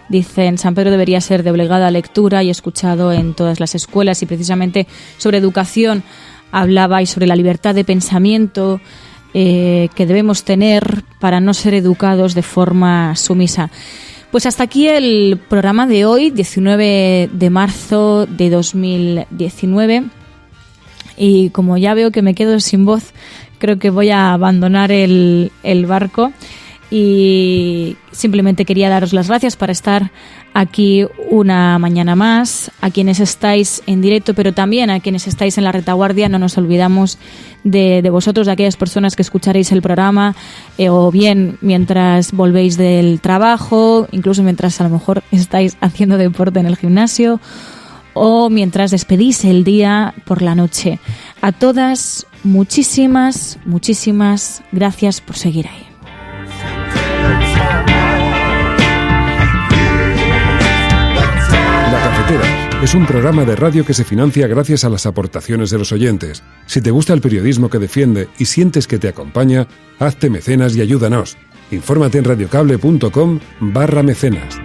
Dicen, San Pedro debería ser de obligada lectura y escuchado en todas las escuelas, y precisamente sobre educación hablabais sobre la libertad de pensamiento que debemos tener para no ser educados de forma sumisa. Pues hasta aquí el programa de hoy, 19 de marzo de 2019. Y como ya veo que me quedo sin voz, creo que voy a abandonar el barco. y simplemente quería daros las gracias por estar aquí una mañana más, a quienes estáis en directo, pero también a quienes estáis en la retaguardia. No nos olvidamos de vosotros, de aquellas personas que escucharéis el programa, o bien mientras volvéis del trabajo, incluso mientras a lo mejor estáis haciendo deporte en el gimnasio, o mientras despedís el día por la noche. A todas, muchísimas gracias por seguir ahí. La Cafetera es un programa de radio que se financia gracias a las aportaciones de los oyentes. Si te gusta el periodismo que defiende y sientes que te acompaña, hazte mecenas y ayúdanos. Infórmate en radiocable.com/mecenas.